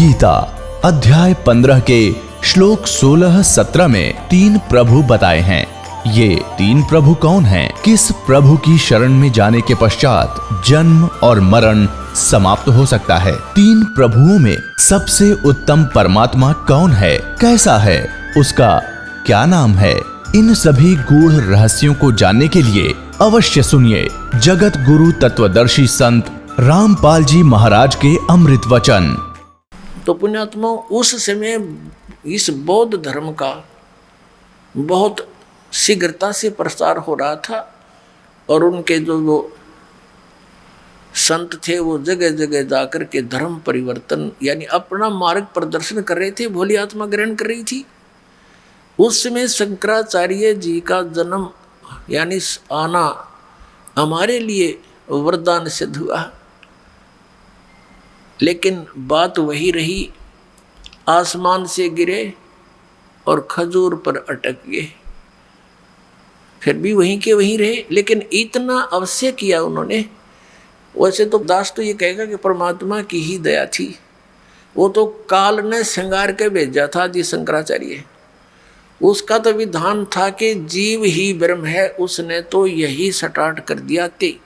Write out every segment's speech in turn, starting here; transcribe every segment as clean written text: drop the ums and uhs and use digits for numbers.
गीता अध्याय 15 के श्लोक 16-17 में 3 प्रभु बताए हैं। ये 3 प्रभु कौन हैं? किस प्रभु की शरण में जाने के पश्चात जन्म और मरण समाप्त हो सकता है? 3 प्रभुओं में सबसे उत्तम परमात्मा कौन है? कैसा है? उसका क्या नाम है? इन सभी गूढ़ रहस्यों को जानने के लिए अवश्य सुनिए जगत गुरु तत्वदर्शी संत रामपाल जी महाराज के अमृत वचन। तो पुण्यात्मा, उस समय इस बौद्ध धर्म का बहुत शीघ्रता से प्रसार हो रहा था और उनके जो वो संत थे वो जगह जगह जाकर के धर्म परिवर्तन यानी अपना मार्ग प्रदर्शन कर रहे थे, भोली आत्मा ग्रहण कर रही थी। उस समय शंकराचार्य जी का जन्म यानी आना हमारे लिए वरदान सिद्ध हुआ। लेकिन बात वही रही, आसमान से गिरे और खजूर पर अटक गए, फिर भी वहीं के वहीं रहे। लेकिन इतना अवश्य किया उन्होंने। वैसे तो दास तो ये कहेगा कि परमात्मा की ही दया थी, वो तो काल ने श्रृंगार के भेजा था आदि शंकराचार्य। उसका तो विधान था कि जीव ही ब्रह्म है, उसने तो यही स्टार्ट कर दिया थे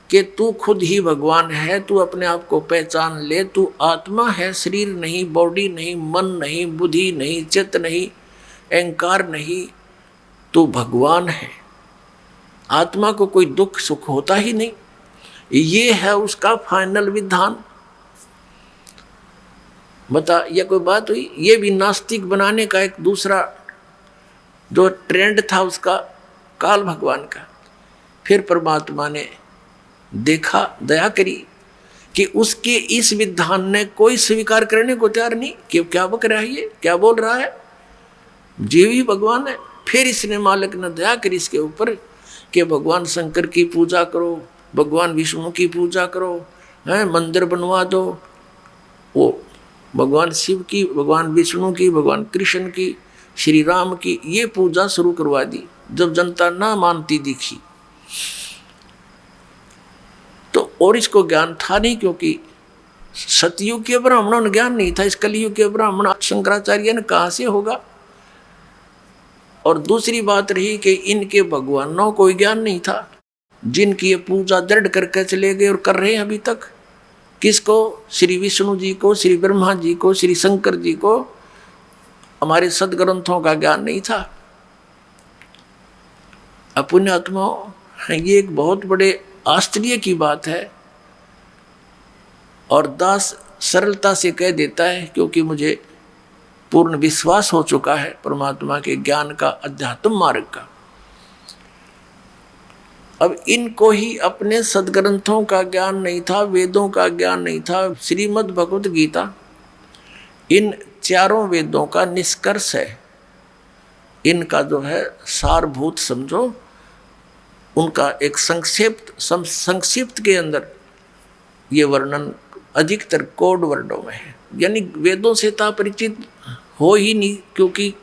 कि तू खुद ही भगवान है, तू अपने आप को पहचान ले, तू आत्मा है, शरीर नहीं, बॉडी नहीं, मन नहीं, बुद्धि नहीं, चित्त नहीं, अहंकार नहीं, तू भगवान है। आत्मा को कोई दुख सुख होता ही नहीं, ये है उसका फाइनल विधान। बता, यह कोई बात हुई? ये भी नास्तिक बनाने का एक दूसरा जो ट्रेंड था उसका, काल भगवान का। फिर परमात्मा ने देखा, दया करी कि उसके इस विधान ने कोई स्वीकार करने को तैयार नहीं कि क्या बक रहा है, ये क्या बोल रहा है, जीव ही भगवान है। फिर इसने मालिक ने दया करी इसके ऊपर कि भगवान शंकर की पूजा करो, भगवान विष्णु की पूजा करो, हैं मंदिर बनवा दो, वो भगवान शिव की, भगवान विष्णु की, भगवान कृष्ण की, श्री राम की ये पूजा शुरू करवा दी। जब जनता ना मानती दिखी तो, और इसको ज्ञान था नहीं, क्योंकि सतयुग के ब्राह्मणों ने ज्ञान नहीं था, इस कलयुग के ब्राह्मण शंकराचार्य ने कहाँ से होगा। और दूसरी बात रही कि इनके भगवानों को ज्ञान नहीं था, जिनकी ये पूजा दृढ़ करके चले गए और कर रहे हैं अभी तक। किसको? श्री विष्णु जी को, श्री ब्रह्मा जी को, श्री शंकर जी को। हमारे सदग्रंथों का ज्ञान नहीं था। पुण्यात्माओं, ये एक बहुत बड़े आश्चर्य की बात है और दास सरलता से कह देता है, क्योंकि मुझे पूर्ण विश्वास हो चुका है परमात्मा के ज्ञान का, अध्यात्म मार्ग का। अब इनको ही अपने सदग्रंथों का ज्ञान नहीं था, वेदों का ज्ञान नहीं था। श्रीमद् भगवत गीता इन चारों वेदों का निष्कर्ष है, इनका जो है सारभूत समझो, उनका एक संक्षिप्त के अंदर ये वर्णन अधिकतर कोड वर्डों में है। यानी वेदों से तो परिचित हो ही नहीं, क्योंकि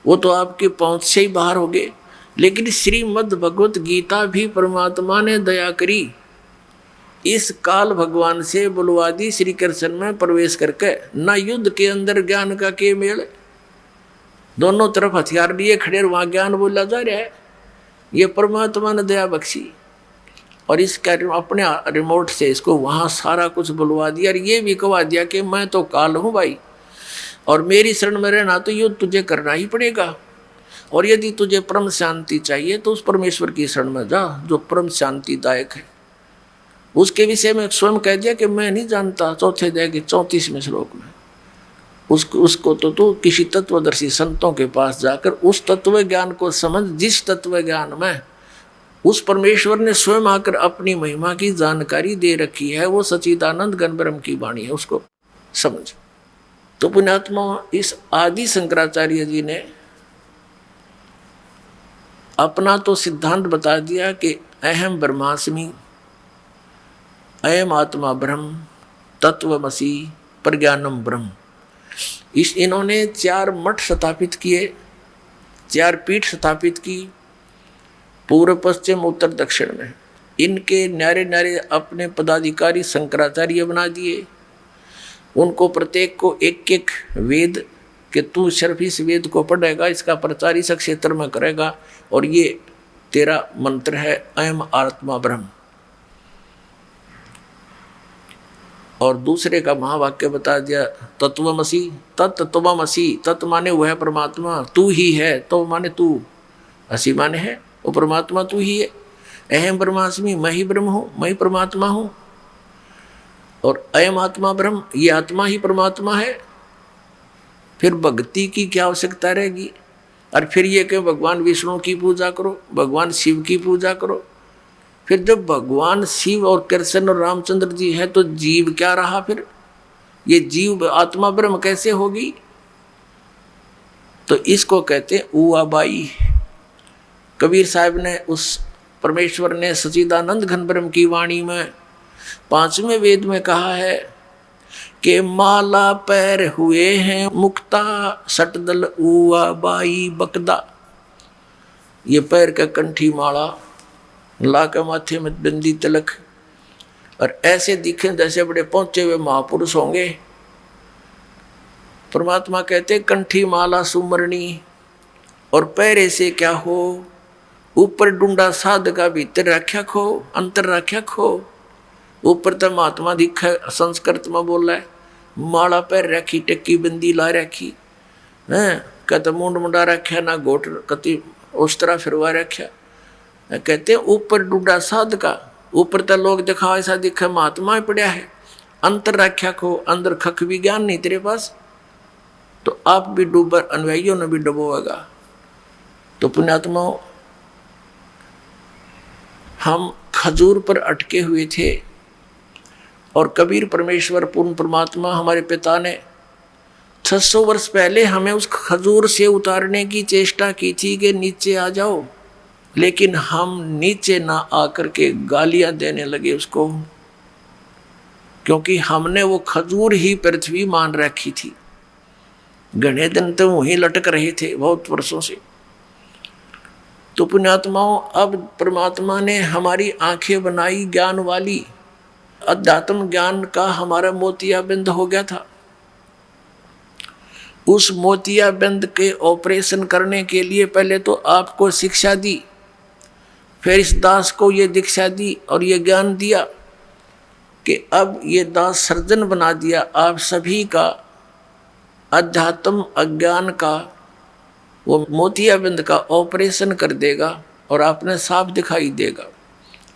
वो तो आपके पहुंच से ही बाहर हो गए। लेकिन श्रीमद् भगवत गीता भी परमात्मा ने दया करी, इस काल भगवान से बुलवा दी श्री कृष्ण में प्रवेश करके। न युद्ध के अंदर ज्ञान का के मेल, दोनों तरफ हथियार लिए खड़े, वहां ज्ञान बोला जा रहा है। ये परमात्मा ने दया बख्शी और इसका अपने रिमोट से इसको वहाँ सारा कुछ बुलवा दिया और ये भी कहा दिया कि मैं तो काल हूँ भाई, और मेरी शरण में रहना तो युद्ध तुझे करना ही पड़ेगा। और यदि तुझे परम शांति चाहिए तो उस परमेश्वर की शरण में जा जो परम शांतिदायक है। उसके विषय में स्वयं कह दिया कि मैं नहीं जानता, चौथे अध्याय के 34वें श्लोक में। उसको तो तू किसी तत्वदर्शी संतों के पास जाकर उस तत्व ज्ञान को समझ, जिस तत्व ज्ञान में उस परमेश्वर ने स्वयं आकर अपनी महिमा की जानकारी दे रखी है, वो सच्चिदानंद घन ब्रह्म की वाणी है, उसको समझ। तो पुण्यात्मा, इस आदि शंकराचार्य जी ने अपना तो सिद्धांत बता दिया कि अहम ब्रह्मास्मि, अयम आत्मा ब्रह्म, तत्वमसि, प्रज्ञानम ब्रह्म। इन्होंने 4 मठ स्थापित किए, 4 पीठ स्थापित की पूर्व पश्चिम उत्तर दक्षिण में। इनके न्यारे न्यारे अपने पदाधिकारी शंकराचार्य बना दिए उनको प्रत्येक को एक एक वेद कि तू सिर्फ इस वेद को पढ़ेगा, इसका प्रचार इस क्षेत्र में करेगा, और ये तेरा मंत्र है अयम आत्मा ब्रह्म। और दूसरे का महावाक्य बता दिया तत्वमसि, तत्त्वमसि, तत् माने वह है परमात्मा, तू ही है, तो माने तू, असी माने है वो परमात्मा तू ही है। अहम ब्रह्मास्मि, मैं ही ब्रह्म हूँ, मैं ही परमात्मा हूँ। और अयम आत्मा ब्रह्म, ये आत्मा ही परमात्मा है। फिर भक्ति की क्या आवश्यकता रहेगी? और फिर ये कि भगवान विष्णु की पूजा करो, भगवान शिव की पूजा करो। फिर जब भगवान शिव और कृष्ण और रामचंद्र जी है तो जीव क्या रहा? फिर ये जीव आत्मा ब्रह्म कैसे होगी? तो इसको कहते ऊआबाई। कबीर साहब ने, उस परमेश्वर ने सच्चिदानंद घन ब्रह्म की वाणी में 5वें वेद में कहा है कि माला पैर हुए हैं मुक्ता, सटदल ऊआबाई बकदा। ये पैर का कंठी माला, ला के माथे में बिंदी तिलक, और ऐसे दिखे जैसे बड़े पहुंचे हुए महापुरुष होंगे। परमात्मा कहते कंठी माला सुमरणी, और पैरे से क्या हो? ऊपर डूंडा साध का भीतर रख्या खो, अंतर रख्या खो। ऊपर तो महात्मा दिखा, संस्कृत में बोला है, माला पैर रखी, टेक्की बिंदी ला रखी है, कहते मुंड मुंडा रख्या ना, गोट कति उस तरह फिरवा रख्या। कहते ऊपर डूडा साध का, ऊपर तो लोग दिखाओ ऐसा दिखे महात्मा ही पड़ा है, अंतर रख्या को, अंदर खक भी ज्ञान नहीं तेरे पास, तो आप भी डूबर, अनुयायियों ने भी डुबोएगा। तो पुण्यात्माओं, हम खजूर पर अटके हुए थे, और कबीर परमेश्वर पूर्ण परमात्मा हमारे पिता ने 600 वर्ष पहले हमें उस खजूर से उतारने की चेष्टा की थी कि नीचे आ जाओ, लेकिन हम नीचे ना आकर के गालियां देने लगे उसको, क्योंकि हमने वो खजूर ही पृथ्वी मान रखी थी। घने दिन तो वहीं लटक रहे थे बहुत वर्षों से। तो पुण्यात्माओं, अब परमात्मा ने हमारी आंखें बनाई ज्ञान वाली, अध्यात्म ज्ञान का हमारा मोतियाबिंद हो गया था। उस मोतियाबिंद के ऑपरेशन करने के लिए पहले तो आपको शिक्षा दी, फिर इस दास को ये दीक्षा दी और ये ज्ञान दिया कि अब ये दास सर्जन बना दिया आप सभी का अध्यात्म अज्ञान का, वो मोतियाबिंद का ऑपरेशन कर देगा और आपने साफ दिखाई देगा।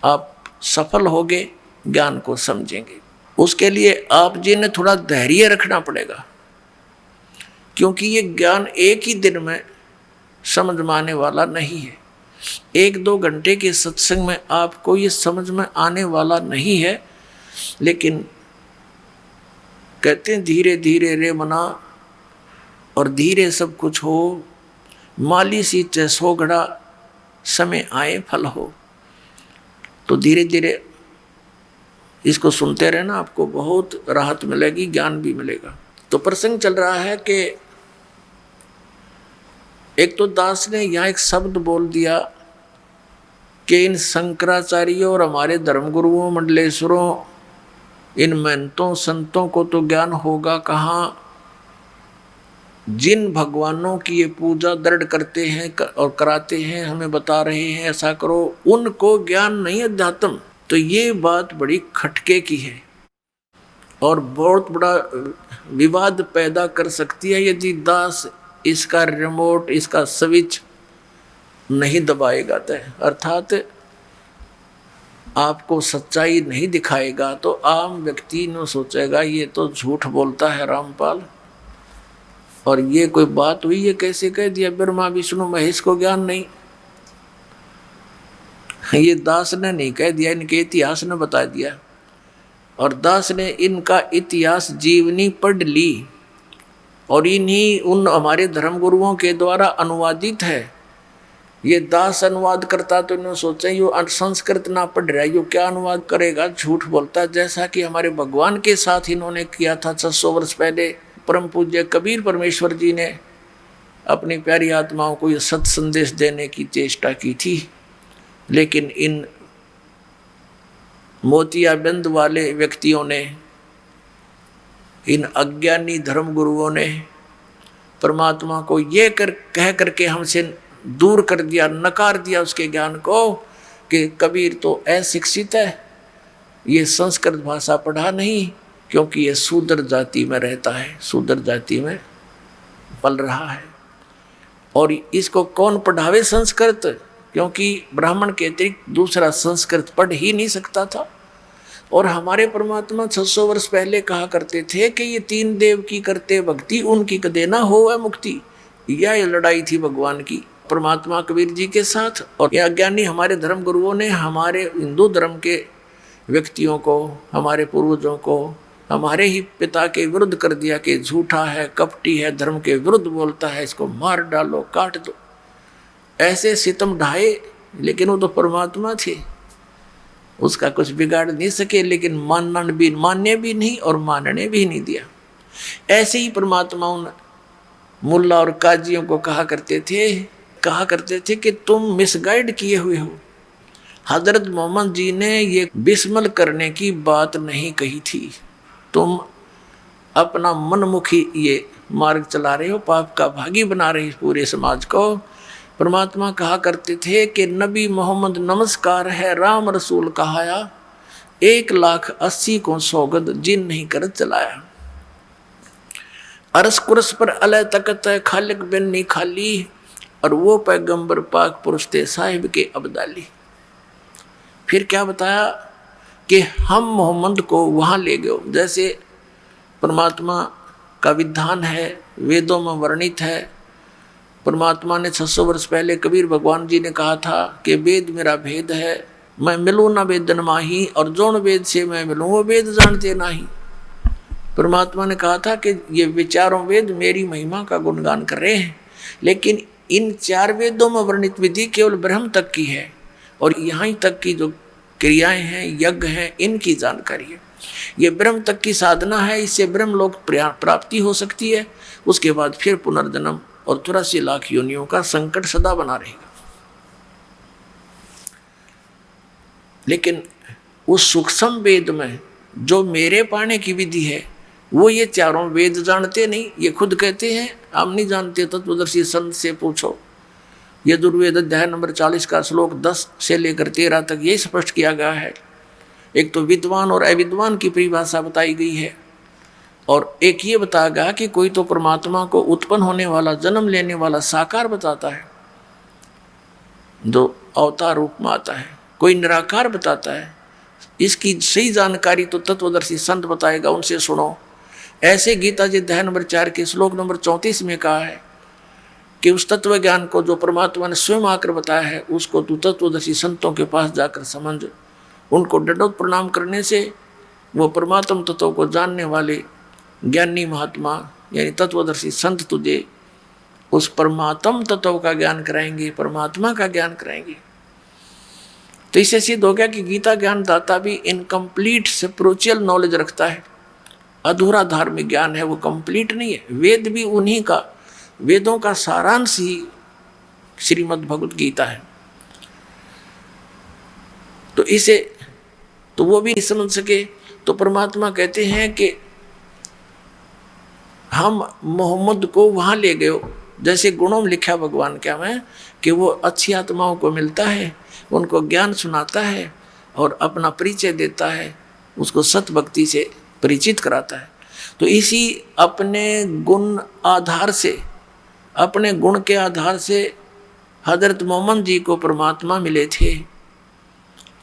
आप सफल होगे, ज्ञान को समझेंगे। उसके लिए आप जी ने थोड़ा धैर्य रखना पड़ेगा, क्योंकि ये ज्ञान एक ही दिन में समझ में आने वाला नहीं है। 1-2 घंटे के सत्संग में आपको ये समझ में आने वाला नहीं है। लेकिन कहते हैं धीरे धीरे रे मना, और धीरे सब कुछ हो, माली सी चैसो घड़ा, समय आए फल हो। तो धीरे धीरे इसको सुनते रहना, आपको बहुत राहत मिलेगी, ज्ञान भी मिलेगा। तो प्रसंग चल रहा है कि एक तो दास ने यहाँ एक शब्द बोल दिया कि इन शंकराचार्यों और हमारे धर्मगुरुओं, मंडलेश्वरों, इन महंतों संतों को तो ज्ञान होगा कहाँ? जिन भगवानों की ये पूजा दृढ़ करते हैं और कराते हैं, हमें बता रहे हैं ऐसा करो, उनको ज्ञान नहीं अध्यात्म। तो ये बात बड़ी खटके की है और बहुत बड़ा विवाद पैदा कर सकती है यदि दास इसका रिमोट, इसका स्विच नहीं दबाएगा। तो अर्थात आपको सच्चाई नहीं दिखाएगा तो आम व्यक्ति न सोचेगा ये तो झूठ बोलता है रामपाल, और ये कोई बात हुई, ये कैसे कह दिया ब्रह्मा विष्णु महेश को ज्ञान नहीं। ये दास ने नहीं कह दिया, इनके इतिहास ने बता दिया, और दास ने इनका इतिहास जीवनी पढ़ ली और इन्हीं उन हमारे धर्मगुरुओं के द्वारा अनुवादित है। ये दास अनुवाद करता तो इन्होंने सोचा यो संस्कृत ना पढ़ रहा है, यो क्या अनुवाद करेगा, झूठ बोलता, जैसा कि हमारे भगवान के साथ इन्होंने किया था 600 वर्ष पहले। परम पूज्य कबीर परमेश्वर जी ने अपनी प्यारी आत्माओं को ये सत संदेश देने की चेष्टा की थी, लेकिन इन मोतियाबिंद वाले व्यक्तियों ने इन अज्ञानी धर्म गुरुओं ने परमात्मा को ये कह करके हमसे दूर कर दिया, नकार दिया उसके ज्ञान को कि कबीर तो अशिक्षित है, ये संस्कृत भाषा पढ़ा नहीं, क्योंकि ये शूद्र जाति में रहता है, शूद्र जाति में पल रहा है। और इसको कौन पढ़ावे संस्कृत, क्योंकि ब्राह्मण के अतिरिक्त दूसरा संस्कृत पढ़ ही नहीं सकता था। और हमारे परमात्मा 600 वर्ष पहले कहा करते थे कि ये तीन देव की करते भक्ति, उनकी कदे ना हो है मुक्ति। यह लड़ाई थी भगवान की परमात्मा कबीर जी के साथ। और ये अज्ञानी हमारे धर्म गुरुओं ने हमारे हिंदू धर्म के व्यक्तियों को, हमारे पूर्वजों को हमारे ही पिता के विरुद्ध कर दिया कि झूठा है, कपटी है, धर्म के विरुद्ध बोलता है, इसको मार डालो, काट दो। ऐसे सितम ढाए, लेकिन वो तो परमात्मा थे, उसका कुछ बिगाड़ नहीं सके। लेकिन मानने भी नहीं और मानने भी नहीं दिया। ऐसे ही परमात्मा उन मुल्ला और काजियों को कहा करते थे कि तुम मिसगाइड किए हुए हो। हजरत मोहम्मद जी ने ये बिस्मल करने की बात नहीं कही थी, तुम अपना मनमुखी ये मार्ग चला रहे हो, पाप का भागी बना रहे हो पूरे समाज को। परमात्मा कहा करते थे कि नबी मोहम्मद नमस्कार है, राम रसूल कहाया, 1,80,000 को सौगंध जिन नहीं कर चलाया। अरस कुरस पर अलह तकत है, खालिक बिन नहीं खाली, और वो पैगंबर पाक पुरुष थे साहिब के अब्दाली। फिर क्या बताया कि हम मोहम्मद को वहाँ ले गए, जैसे परमात्मा का विधान है, वेदों में वर्णित है। परमात्मा ने 600 वर्ष पहले कबीर भगवान जी ने कहा था कि वेद मेरा भेद है, मैं मिलूँ ना वेदन माही, और जोन वेद से मैं मिलूँ वो वेद जानते नाही। परमात्मा ने कहा था कि ये विचारों वेद मेरी महिमा का गुणगान कर रहे हैं, लेकिन इन 4 वेदों में वर्णित विधि केवल ब्रह्म तक की है, और यहाँ तक की जो क्रियाएं हैं, यज्ञ हैं, इनकी जानकारी है। ये ब्रह्म तक की साधना है, इससे ब्रह्म लोक प्राप्ति हो सकती है। उसके बाद फिर पुनर्जन्म और 83 लाख योनियों का संकट सदा बना रहेगा। लेकिन उस सूक्ष्म वेद में जो मेरे पाने की विधि है, वो ये 4 वेद जानते नहीं। ये खुद कहते हैं हम नहीं जानते, तत्वदर्शी संत से पूछो। यजुर्वेद अध्याय नंबर 40 का श्लोक 10 से लेकर 13 तक ये स्पष्ट किया गया है। एक तो विद्वान और अविद्वान की परिभाषा बताई गई है, और एक ये बताया गया कि कोई तो परमात्मा को उत्पन्न होने वाला, जन्म लेने वाला साकार बताता है जो अवतार रूप में आता है, कोई निराकार बताता है। इसकी सही जानकारी तो तत्वदर्शी संत बताएगा, उनसे सुनो। ऐसे गीता जी अध्याय नंबर 4 के श्लोक नंबर 34 में कहा है कि उस तत्व ज्ञान को जो परमात्मा ने स्वयं आकर बताया है, उसको तू तत्वदर्शी संतों के पास जाकर समझ। उनको दंडोत प्रणाम करने से वो परमात्म तत्व को जानने वाले ज्ञानी महात्मा यानी तत्वदर्शी संत तुझे उस परमात्म तत्व का ज्ञान कराएंगे, परमात्मा का ज्ञान कराएंगे। तो इससे सिद्ध हो गया कि गीता ज्ञान दाता भी इनकम्प्लीट स्पिरिचुअल नॉलेज रखता है, अधूरा धार्मिक ज्ञान है, वो कंप्लीट नहीं है। वेद भी उन्हीं का, वेदों का सारांश ही श्रीमद् भगवत गीता है। तो इसे तो वो भी नहीं समझ सके। तो परमात्मा कहते हैं कि हम मोहम्मद को वहाँ ले गए, जैसे गुणों में लिखा भगवान क्या में कि वो अच्छी आत्माओं को मिलता है, उनको ज्ञान सुनाता है और अपना परिचय देता है, उसको सत भक्ति से परिचित कराता है। तो इसी अपने गुण आधार से, अपने गुण के आधार से हजरत मोहम्मद जी को परमात्मा मिले थे।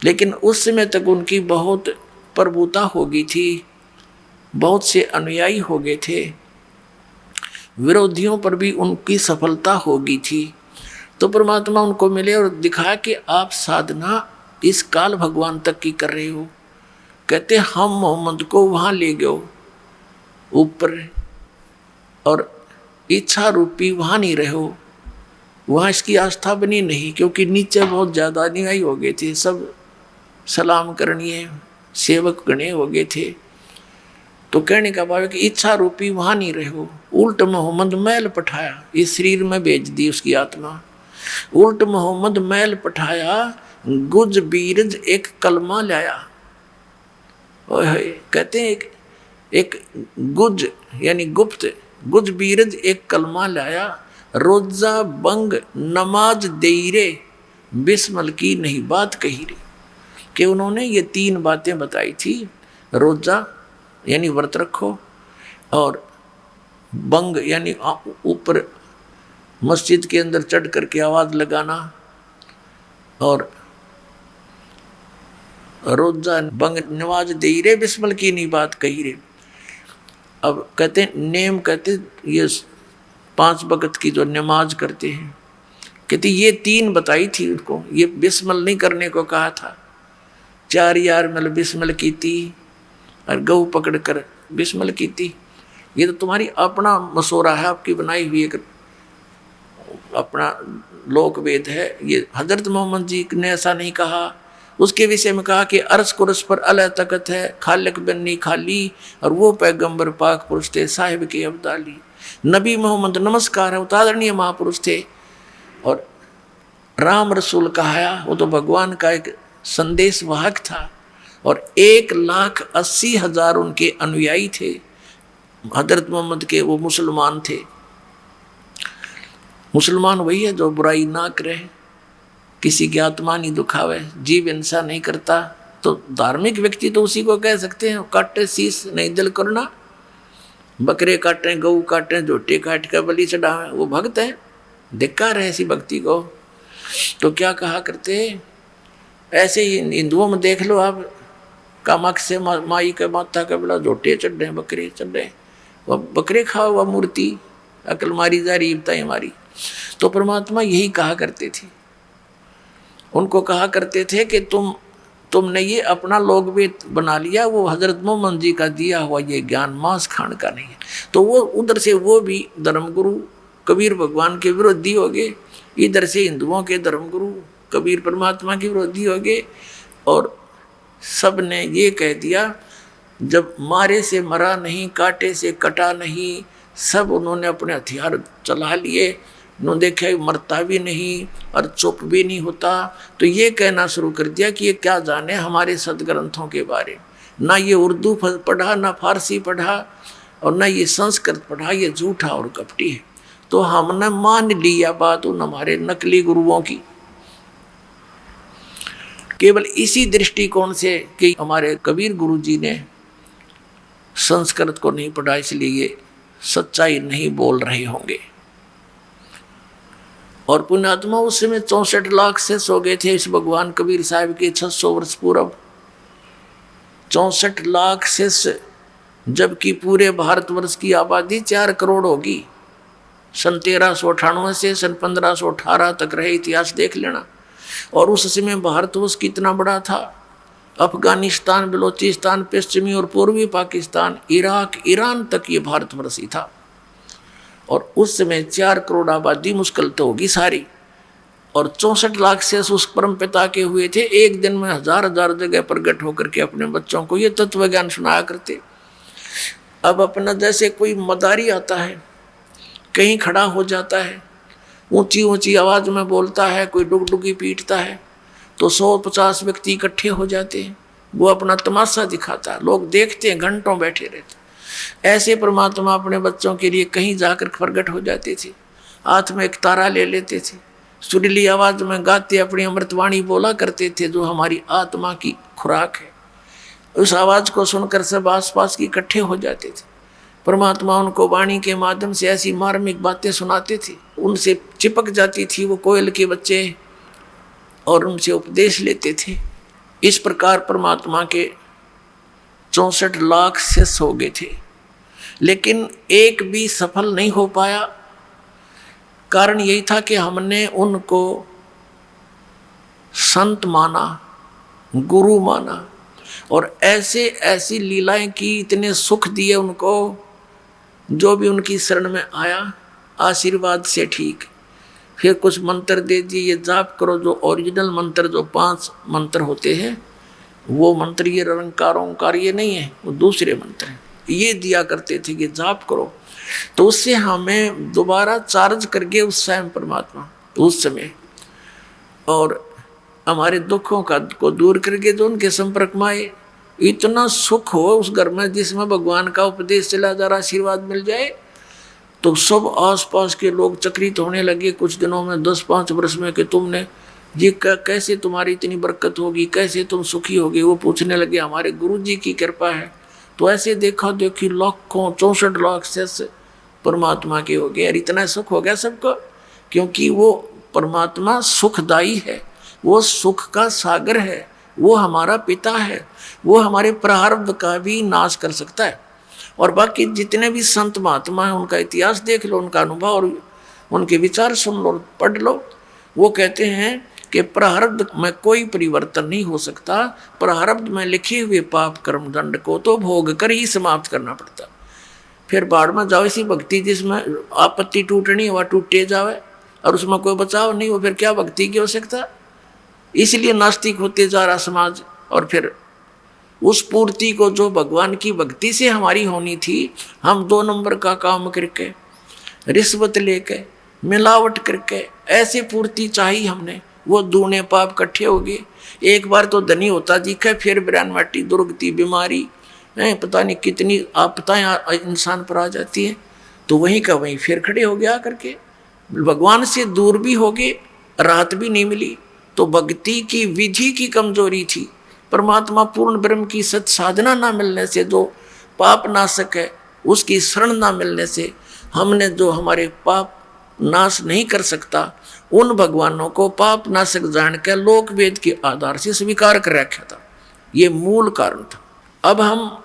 लेकिन उस समय तक उनकी बहुत प्रभुता हो गई थी, बहुत से अनुयायी हो गए थे, विरोधियों पर भी उनकी सफलता हो गई थी। तो परमात्मा उनको मिले और दिखाया कि आप साधना इस काल भगवान तक की कर रहे हो। कहते हम मोहम्मद को वहाँ ले गए ऊपर, और इच्छा रूपी वहाँ नहीं रहे हो, वहाँ इसकी आस्था बनी नहीं, क्योंकि नीचे बहुत ज़्यादा अनुयायी हो गए थे, सब सलाम करणीय सेवक गणे हो गए थे। तो कहने का भाव है कि इच्छा रूपी वहाँ नहीं रहे हो, उल्ट मोहम्मद मैल पठाया, इस शरीर में भेज दी उसकी आत्मा। उल्ट मोहम्मद मैल पठाया, गुज बीरज एक कलमा लाया। कहते हैं एक गुज यानी गुप्त गुज बीरज एक कलमा लाया, रोजा बंग नमाज देरे बिस्मल की नहीं बात कही रे। कि उन्होंने ये 3 बातें बताई थी, रोजा यानी व्रत रखो, और बंग यानी ऊपर मस्जिद के अंदर चढ़ करके आवाज़ लगाना, और रोजा बंग नमाज दे रे बिस्मल की नहीं बात कही रे। अब कहते नेम, कहते ये 5 वक्त की जो नमाज करते हैं, कहते ये 3 बताई थी उनको, ये बिस्मल नहीं करने को कहा था। 4 यार मतलब बिस्मल की थी, और गऊ पकड़ कर बिस्मल की थी। ये तो तुम्हारी अपना मशोरा है, आपकी बनाई हुई एक अपना लोक वेद है। ये हजरत मोहम्मद जी ने ऐसा नहीं कहा। उसके विषय में कहा कि अर्श कुर्स पर अल्लाह तकत है, खालिक बन्नी खाली, और वो पैगंबर पाक पुरुष थे साहिब के अब्दाली। नबी मोहम्मद नमस्कार है, उतारणीय महापुरुष थे। और राम रसूल कहा, वो तो भगवान का एक संदेश वाहक था, और 1,80,000 उनके अनुयायी थे हजरत मोहम्मद के। वो मुसलमान थे। मुसलमान वही है जो बुराई ना करे, किसी की आत्मा नहीं दुखावे, जीव हिंसा नहीं करता। तो धार्मिक व्यक्ति तो उसी को कह सकते हैं। काटे शीश नहीं दिल करना, बकरे काटें, गऊ काटें, झोटे काट कर बलि चढ़ावें, वो भक्त है। धिक्कार है ऐसी भक्ति को। तो क्या कहा करते, ऐसे ही हिंदुओं में देख लो आप, कामाख्य माई के माता का बड़ा झोटे चढ़ रहे, बकरे चढ़ रहे, वह बकरे खाओ, वह मूर्ति अकल मारी जा रही बताई हमारी। तो परमात्मा यही कहा करते थे, उनको कहा करते थे कि तुमने ये अपना लोकवेद बना लिया, वो हजरत मोहम्मद जी का दिया हुआ ये ज्ञान मांस खान का नहीं है। तो वो उधर से वो भी धर्मगुरु कबीर भगवान के विरोधी हो गए, इधर से हिंदुओं के धर्मगुरु कबीर परमात्मा के विरोधी हो गए। और सब ने ये कह दिया, जब मारे से मरा नहीं, काटे से कटा नहीं, सब उन्होंने अपने हथियार चला लिए। उन्होंने देखा मरता भी नहीं और चुप भी नहीं होता। तो ये कहना शुरू कर दिया कि ये क्या जाने हमारे सदग्रंथों के बारे में। ना ये उर्दू पढ़ा, ना फारसी पढ़ा, और ना ये संस्कृत पढ़ा, ये झूठा और कपटी है। तो हमने मान लिया बात उन हमारे नकली गुरुओं की, केवल इसी दृष्टिकोण से कि हमारे कबीर गुरु जी ने संस्कृत को नहीं पढ़ा, इसलिए ये सच्चाई नहीं बोल रहे होंगे। और पुण्यात्मा उस समय 64 लाख से सो गए थे इस भगवान कबीर साहब के 600 वर्ष पूर्व। 64 लाख से, जबकि पूरे भारतवर्ष की आबादी 4 करोड़ होगी। सन 1398 से सन 1518 तक रहे, इतिहास देख लेना। और उस समय भारतवर्ष कितना बड़ा था। अफगानिस्तान, बलोचिस्तान, पश्चिमी और पूर्वी पाकिस्तान, इराक, ईरान तक ये भारतवर्ष ही था। और उस समय 4 करोड़ आबादी मुश्किल तो होगी सारी। और 64 लाख से उस परम पिता के हुए थे। एक दिन में 1000 जगह प्रकट होकर के अपने बच्चों को ये तत्व ज्ञान सुनाया करते। अब अपना जैसे कोई मदारी आता है, कहीं खड़ा हो जाता है, ऊंची ऊंची आवाज में बोलता है, कोई डुगडुगी पीटता है, तो 150 व्यक्ति इकट्ठे हो जाते हैं। वो अपना तमाशा दिखाता है, लोग देखते हैं, घंटों बैठे रहते। ऐसे परमात्मा अपने बच्चों के लिए कहीं जाकर प्रकट हो जाते थे। हाथ में एक तारा ले लेते थे, सुरीली आवाज में गाते अपनी अमृतवाणी बोला करते थे, जो हमारी आत्मा की खुराक है। उस आवाज को सुनकर सब आसपास की इकट्ठे हो जाते थे। परमात्मा उनको वाणी के माध्यम से ऐसी मार्मिक बातें सुनाते थे, उनसे चिपक जाती थी वो कोयल के बच्चे, और उनसे उपदेश लेते थे। इस प्रकार परमात्मा के 64 लाख शिष्य हो गए थे, लेकिन एक भी सफल नहीं हो पाया। कारण यही था कि हमने उनको संत माना, गुरु माना, और ऐसे ऐसी लीलाएं की, इतने सुख दिए उनको। जो भी उनकी शरण में आया आशीर्वाद से ठीक, फिर कुछ मंत्र दे दिए, ये जाप करो। जो ओरिजिनल मंत्र, जो 5 मंत्र होते हैं, वो मंत्र ये निरंकार ओंकार ये नहीं है, वो दूसरे मंत्र हैं, ये दिया करते थे कि जाप करो। तो उससे हमें दोबारा चार्ज करके उस समय परमात्मा उस समय, और हमारे दुखों को दूर करके जो उनके संपर्क में आए, इतना सुख हो उस घर में जिसमें भगवान का उपदेश चला जा रहा, आशीर्वाद मिल जाए, तो सब आसपास के लोग चकित होने लगे कुछ दिनों में, 10-5 वर्ष में, कि तुमने ये कैसे तुम्हारी इतनी बरकत होगी, कैसे तुम सुखी होगे। वो पूछने लगे, हमारे गुरु जी की कृपा है। तो ऐसे देखा देखी लाखों 64 लाख से परमात्मा के हो गए। और इतना सुख हो गया सबको, क्योंकि वो परमात्मा सुखदाई है, वो सुख का सागर है, वो हमारा पिता है, वो हमारे प्रारब्ध का भी नाश कर सकता है। और बाकी जितने भी संत महात्मा हैं उनका इतिहास देख लो, उनका अनुभव और उनके विचार सुन लो, पढ़ लो। वो कहते हैं कि प्रारब्ध में कोई परिवर्तन नहीं हो सकता, प्रारब्ध में लिखे हुए पाप कर्म दंड को तो भोग कर ही समाप्त करना पड़ता। फिर बाढ़ में जाओ ऐसी भक्ति जिसमें आपत्ति टूटनी वह टूटे जावे और उसमें कोई बचाव नहीं हो, फिर क्या भक्ति की आवश्यकता। इसलिए नास्तिक होते जा रहा समाज। और फिर उस पूर्ति को जो भगवान की भक्ति से हमारी होनी थी, हम 2 नंबर का काम करके, रिश्वत लेके, मिलावट करके ऐसे पूर्ति चाहिए हमने, वो दूने पाप इकट्ठे हो गए। एक बार तो धनी होता दिखे, फिर बिरानवाटी दुर्गति बीमारी पता नहीं कितनी आपदाएं इंसान पर आ जाती है, तो वहीं का वहीं फिर खड़े हो गया करके, भगवान से दूर भी हो गए, राहत भी नहीं मिली। तो भक्ति की विधि की कमजोरी थी, परमात्मा पूर्ण ब्रह्म की सत साधना ना मिलने से, जो पाप नाशक है उसकी शरण ना मिलने से, हमने जो हमारे पाप नाश नहीं कर सकता उन भगवानों को पाप नाशक जान के लोक वेद के आधार से स्वीकार कर रखा था। ये मूल कारण था। अब हम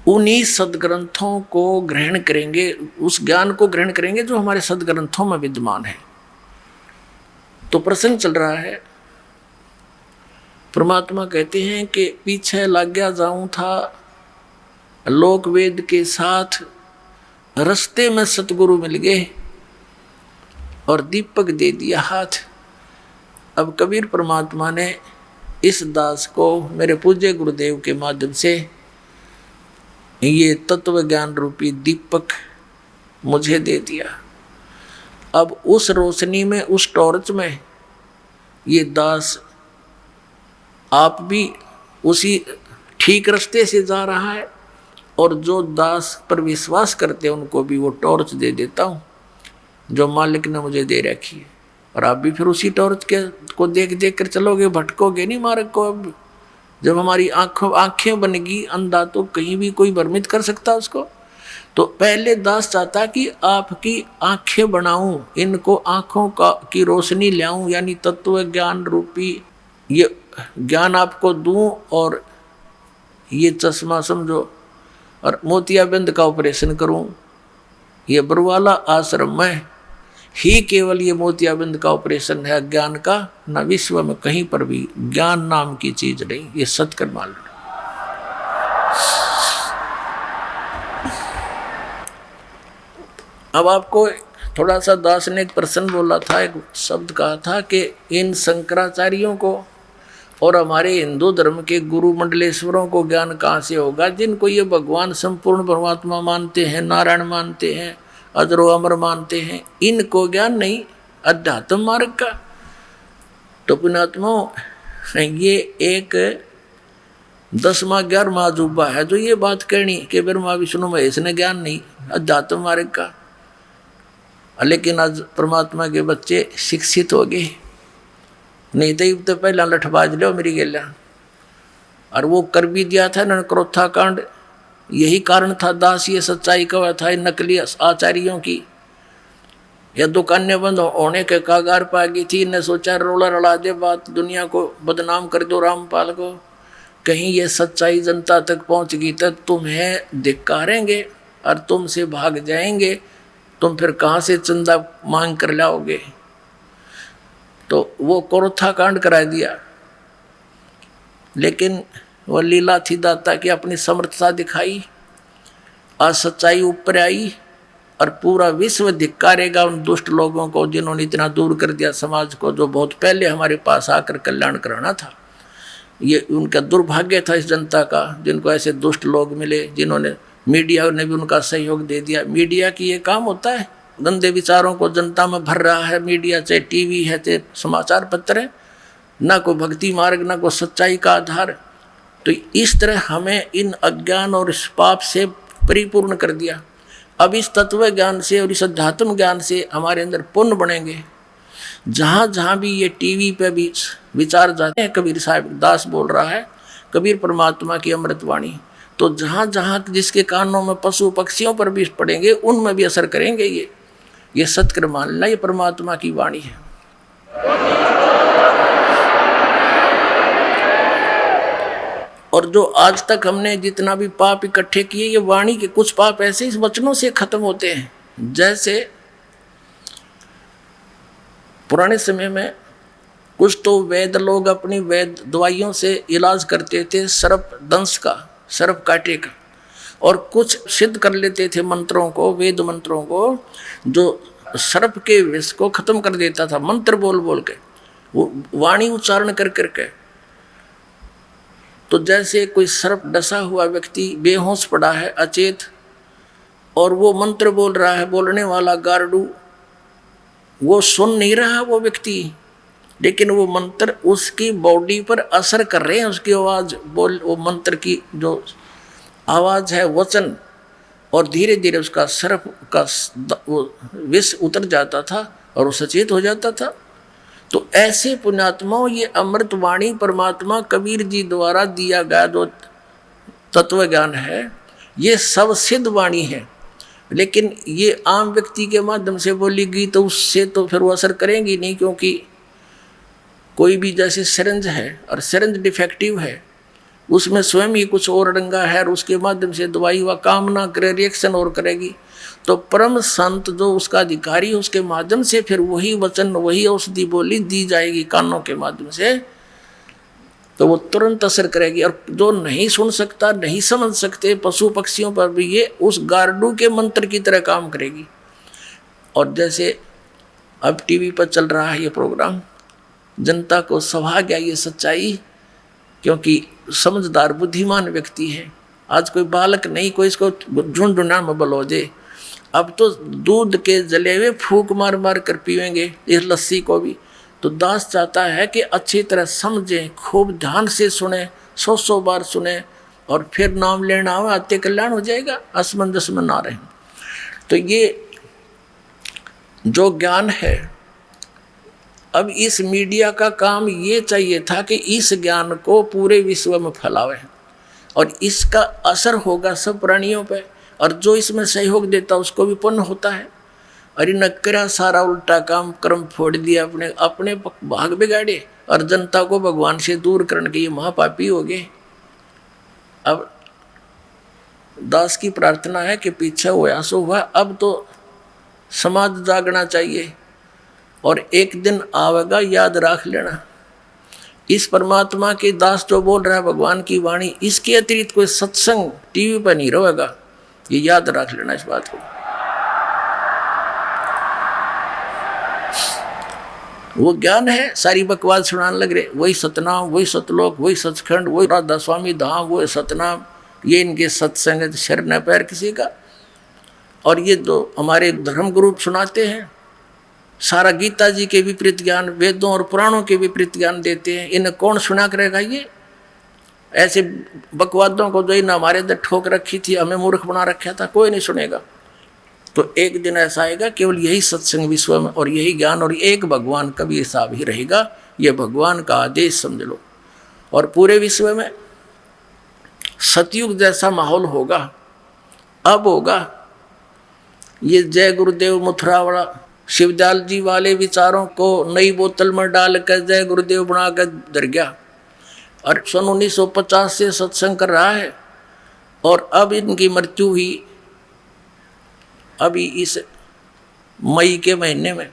उन्हीं सदग्रंथों को ग्रहण करेंगे, उस ज्ञान को ग्रहण करेंगे जो हमारे सदग्रंथों में विद्यमान है। तो प्रसंग चल रहा है, परमात्मा कहते हैं कि पीछे लग गया जाऊं था लोक वेद के साथ, रास्ते में सतगुरु मिल गए और दीपक दे दिया हाथ। अब कबीर परमात्मा ने इस दास को मेरे पूज्य गुरुदेव के माध्यम से ये तत्व ज्ञान रूपी दीपक मुझे दे दिया। अब उस रोशनी में, उस टॉर्च में ये दास आप भी उसी ठीक रास्ते से जा रहा है, और जो दास पर विश्वास करते हैं उनको भी वो टॉर्च दे देता हूँ जो मालिक ने मुझे दे रखी है। और आप भी फिर उसी टॉर्च के को देख देख कर चलोगे, भटकोगे नहीं मार्ग को। अब जब हमारी आंखें बनेगी, अंधा तो कहीं भी कोई भ्रमित कर सकता उसको। तो पहले दास चाहता कि आपकी आंखें बनाऊं, इनको आंखों की रोशनी लाऊं, यानी तत्व ज्ञान रूपी ये ज्ञान आपको दूं, और ये चश्मा समझो, और मोतियाबिंद का ऑपरेशन करूं। ये बरवाला आश्रम में ही केवल ये मोतियाबिंद का ऑपरेशन है ज्ञान का, न विश्व में कहीं पर भी ज्ञान नाम की चीज नहीं। ये सत्कर मालूम। अब आपको थोड़ा सा दास ने एक प्रश्न बोला था, एक शब्द कहा था कि इन शंकराचार्यों को और हमारे हिंदू धर्म के गुरु मंडलेश्वरों को ज्ञान कहाँ से होगा, जिनको ये भगवान संपूर्ण परमात्मा मानते हैं, नारायण मानते हैं, अजरो अमर मानते हैं, इनको ज्ञान नहीं अध्यात्म मार्ग का। तो पुण्यात्मा ये एक 10वां 11वां अजूबा है जो ये बात कहनी कि ब्रह्मा विष्णु महेश ने ज्ञान नहीं अध्यात्म मार्ग का। लेकिन आज परमात्मा के बच्चे शिक्षित हो गए, नहीं तो पहला लठबाज लो मेरी गेला। और वो कर भी दिया था न क्रोथा कांड, यही कारण था दास ये सच्चाई कहा था नकली आचार्यों की। यह दुकानें बंद होने के कागार पा गई थी, इन्हें सोचा रोला रड़ा दे बात, दुनिया को बदनाम कर दो रामपाल को। कहीं ये सच्चाई जनता तक पहुंच गई तब तुम्हें धिक्कारेंगे और तुमसे भाग जाएंगे, तुम फिर कहाँ से चंदा मांग कर लाओगे। तो वो क्रोथा कांड करा दिया। लेकिन वह लीला थी दाता की, अपनी समर्थता दिखाई, आज सच्चाई ऊपर आई और पूरा विश्व धिक्कारेगा उन दुष्ट लोगों को जिन्होंने इतना दूर कर दिया समाज को, जो बहुत पहले हमारे पास आकर कल्याण कराना था। ये उनका दुर्भाग्य था इस जनता का, जिनको ऐसे दुष्ट लोग मिले, जिन्होंने मीडिया ने भी उनका सहयोग दे दिया। मीडिया की ये काम होता है, गंदे विचारों को जनता में भर रहा है मीडिया, चाहे टीवी है चाहे समाचार पत्र है, ना कोई भक्ति मार्ग ना कोई सच्चाई का आधार। तो इस तरह हमें इन अज्ञान और इस पाप से परिपूर्ण कर दिया। अब इस तत्व ज्ञान से और इस अध्यात्म ज्ञान से हमारे अंदर पुण्य बनेंगे। जहाँ जहाँ भी ये टीवी पे भी विचार जाते हैं, कबीर साहब दास बोल रहा है कबीर परमात्मा की अमृतवाणी, तो जहाँ जहाँ जिसके कानों में पशु पक्षियों पर भी पड़ेंगे उनमें भी असर करेंगे। ये सत्कर्म मानना, ये परमात्मा की वाणी है। और जो आज तक हमने जितना भी पाप इकट्ठे किए, ये वाणी के कुछ पाप ऐसे इस वचनों से खत्म होते हैं। जैसे पुराने समय में कुछ तो वैद लोग अपनी वैद दवाइयों से इलाज करते थे, सर्प दंश का, सर्प काटे का, और कुछ सिद्ध कर लेते थे मंत्रों को, वेद मंत्रों को, जो सर्प के विष को खत्म कर देता था, मंत्र बोल बोल के, वो वाणी उच्चारण कर करके। तो जैसे कोई सर्प डसा हुआ व्यक्ति बेहोश पड़ा है, अचेत, और वो मंत्र बोल रहा है, बोलने वाला गारडू वो सुन नहीं रहा वो व्यक्ति, लेकिन वो मंत्र उसकी बॉडी पर असर कर रहे हैं, उसकी आवाज़ बोल, वो मंत्र की जो आवाज़ है, वचन, और धीरे धीरे उसका सर्प का वो विष उतर जाता था और वो सचेत हो जाता था। तो ऐसे पुण्यात्माओं, ये अमृतवाणी परमात्मा कबीर जी द्वारा दिया गया जो तत्व ज्ञान है, ये सब सिद्ध वाणी है। लेकिन ये आम व्यक्ति के माध्यम से बोली गई तो उससे तो फिर वो असर करेंगी नहीं, क्योंकि कोई भी जैसे सिरंज है और सिरंज डिफेक्टिव है, उसमें स्वयं ही कुछ और डंगा है और उसके माध्यम से दवाई वह काम ना करे, रिएक्शन और करेगी। तो परम संत जो उसका अधिकारी, उसके माध्यम से फिर वही वचन, वही औषधि बोली दी जाएगी कानों के माध्यम से, तो वो तुरंत असर करेगी। और जो नहीं सुन सकता, नहीं समझ सकते, पशु पक्षियों पर भी ये उस गार्डू के मंत्र की तरह काम करेगी। और जैसे अब टीवी पर चल रहा है ये प्रोग्राम, जनता को सभा गया ये सच्चाई, क्योंकि समझदार बुद्धिमान व्यक्ति है। आज कोई बालक नहीं, कोई इसको ढूंढना में बल हो जाए। अब तो दूध के जले हुए फूक मार मार कर पीवेंगे इस लस्सी को भी। तो दास चाहता है कि अच्छी तरह समझें, खूब ध्यान से सुने, 100 बार सुने, और फिर नाम लेना हो, आते कल्याण हो जाएगा, असमंजस में ना रहें। तो ये जो ज्ञान है, अब इस मीडिया का काम ये चाहिए था कि इस ज्ञान को पूरे विश्व में फैलावे, और इसका असर होगा सब प्राणियों पे, और जो इसमें सहयोग देता उसको भी पुण्य होता है। अरे नक्करा सारा उल्टा काम कर्म फोड़ दिया, अपने अपने भाग बिगाड़े और जनता को भगवान से दूर करने के ये महापापी हो गए। अब दास की प्रार्थना है कि पीछे हुआ सो हुआ, अब तो समाज जागना चाहिए, और एक दिन आवेगा, याद रख लेना। इस परमात्मा के दास जो बोल रहा है भगवान की वाणी, इसके अतिरिक्त कोई सत्संग टीवी पर नहीं रहेगा, ये याद रख लेना इस बात को। वो ज्ञान है, सारी बकवास सुनाने लग रहे, वही सतनाम, वही सतलोक, वही सचखंड, वही राधा स्वामी धाम, वो सतनाम, ये इनके सत्संग है, सिर न पैर किसी का। और ये जो हमारे धर्म गुरु सुनाते हैं, सारा गीता जी के विपरीत ज्ञान, वेदों और पुराणों के विपरीत ज्ञान देते हैं। इन्हें कौन सुना करेगा? ये ऐसे बकवादों को जो इन हमारे अंदर ठोक रखी थी, हमें मूर्ख बना रखा था, कोई नहीं सुनेगा। तो एक दिन ऐसा आएगा, केवल यही सत्संग विश्व में और यही ज्ञान और एक भगवान कबीर साहब ही रहेगा। ये भगवान का आदेश समझ लो। और पूरे विश्व में सतयुग जैसा माहौल होगा। अब होगा ये जय गुरुदेव मथुरा वाला शिवदयाल जी वाले विचारों को नई बोतल में डाल कर जय गुरुदेव बना कर डर गया, और सन 1950 से सत्संग कर रहा है। और अब इनकी मृत्यु हुई अभी इस मई के महीने में,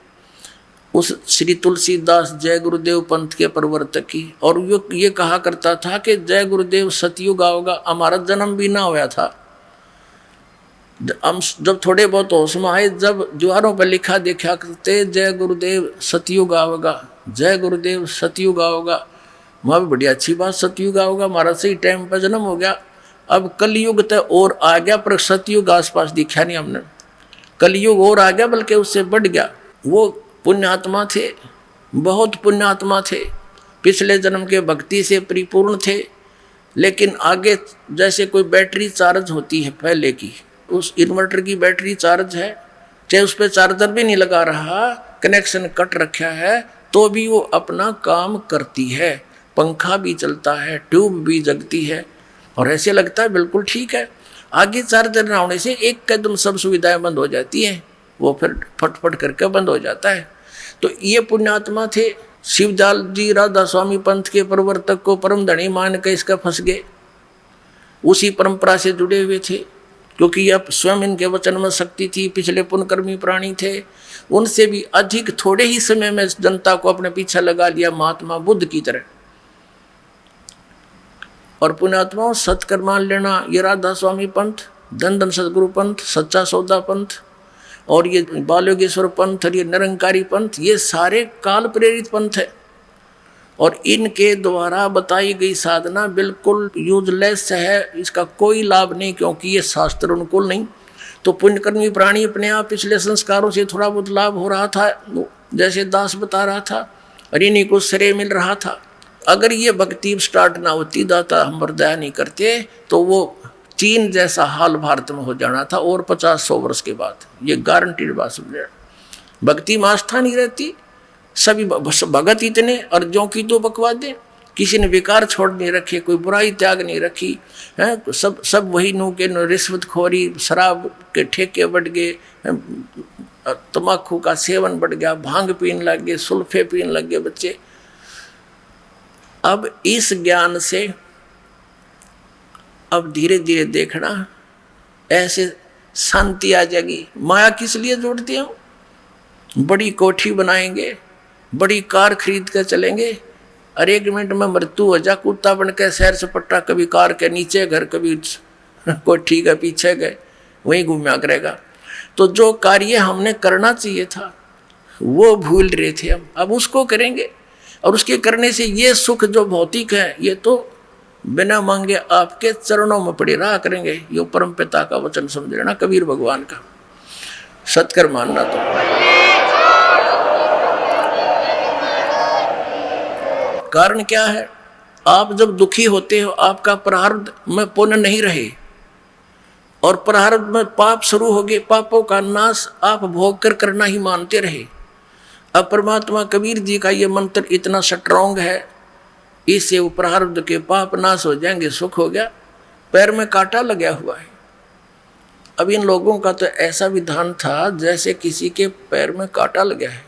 उस श्री तुलसीदास जय गुरुदेव पंथ के प्रवर्तक की। और ये कहा करता था कि जय गुरुदेव सतयुग आओगा, हमारा जन्म भी ना हुआ था। हम जब थोड़े बहुत होश में आए, जब द्वारों पर लिखा देखा करते जय गुरुदेव सतयुग आओगा, जय गुरुदेव सतयुग आओगा। वहाँ भी बड़ी अच्छी बात, सतयुग आओगा, हमारा सही टाइम पर जन्म हो गया। अब कलयुग तो और आ गया, पर सतयुग आसपास दिखा नहीं हमने। कलयुग और आ गया, बल्कि उससे बढ़ गया। वो पुण्यात्मा थे, बहुत पुण्यात्मा थे, पिछले जन्म के भक्ति से परिपूर्ण थे, लेकिन आगे जैसे कोई बैटरी चार्ज होती है पहले की, उस इन्वर्टर की बैटरी चार्ज है, चाहे उस पर चार्जर भी नहीं लगा रहा, कनेक्शन कट रखा है, तो भी वो अपना काम करती है, पंखा भी चलता है, ट्यूब भी जगती है, और ऐसे लगता है बिल्कुल ठीक है। आगे चार्जर ना होने से एक कदम सब सुविधाएं बंद हो जाती हैं, वो फिर फटफट करके बंद हो जाता है। तो ये पुण्यात्मा थे शिवजाल जी, राधा स्वामी पंथ के प्रवर्तक को परम धनी मान के इसका फंस गए, उसी परंपरा से जुड़े हुए थे, क्योंकि अब स्वयं इनके वचन में शक्ति थी, पिछले पुण्यकर्मी प्राणी थे, उनसे भी अधिक थोड़े ही समय में जनता को अपने पीछे लगा लिया महात्मा बुद्ध की तरह। और पुण्यात्माओं, सत्कर मान लेना, ये राधा स्वामी पंथ, धन धन सदगुरु पंथ, सच्चा सौदा पंथ, और ये बालयोगेश्वर पंथ, और ये निरंकारी पंथ, ये सारे काल प्रेरित पंथ है, और इनके द्वारा बताई गई साधना बिल्कुल यूजलेस है, इसका कोई लाभ नहीं, क्योंकि ये शास्त्र अनुकूल नहीं। तो पुण्यकर्मी प्राणी अपने आप पिछले संस्कारों से थोड़ा बहुत लाभ हो रहा था, जैसे दास बता रहा था, और इन्हीं को श्रेय मिल रहा था। अगर ये भक्ति स्टार्ट ना होती, दाता हम वरदाया नहीं करते, तो वो चीन जैसा हाल भारत में हो जाना था, और 50-100 वर्ष के बाद, ये गारंटीड बात समझे। भक्ति में आस्था नहीं रहती, सभी भगत इतने और जो की तो बकवादे, किसी ने विकार छोड़ नहीं रखे, कोई बुराई त्याग नहीं रखी है, सब वही नू के रिश्वतखोरी, शराब के ठेके बढ़ गए, तम्बाकू का सेवन बढ़ गया, भांग पीने लग गए, सुल्फे पीने लग गए बच्चे। अब इस ज्ञान से अब धीरे धीरे देखना, ऐसे शांति आ जाएगी। माया किस लिए जोड़ते हो? बड़ी कोठी बनाएंगे, बड़ी कार खरीद कर चलेंगे, और 1 मिनट में मृत्यु हो जा, कुत्ता बन के सैर सपट्टा, कभी कार के नीचे घर, कभी कोठी के पीछे गए, वहीं घूमया करेगा। तो जो कार्य हमने करना चाहिए था वो भूल रहे थे हम, अब उसको करेंगे, और उसके करने से ये सुख जो भौतिक है, ये तो बिना मांगे आपके चरणों में पड़े रहा करेंगे। ये परम पिता का वचन समझ लेना, कबीर भगवान का, सत्कर मानना। तो कारण क्या है? आप जब दुखी होते हो, आपका प्रारब्ध में पुण्य नहीं रहे, और प्रारब्ध में पाप शुरू हो गए, पापों का नाश आप भोग कर करना ही मानते रहे। अब परमात्मा कबीर जी का ये मंत्र इतना स्ट्रॉन्ग है, इससे वो प्रारब्ध के पाप नाश हो जाएंगे, सुख हो गया। पैर में कांटा लगा हुआ है, अब इन लोगों का तो ऐसा विधान था जैसे किसी के पैर में कांटा लगा है,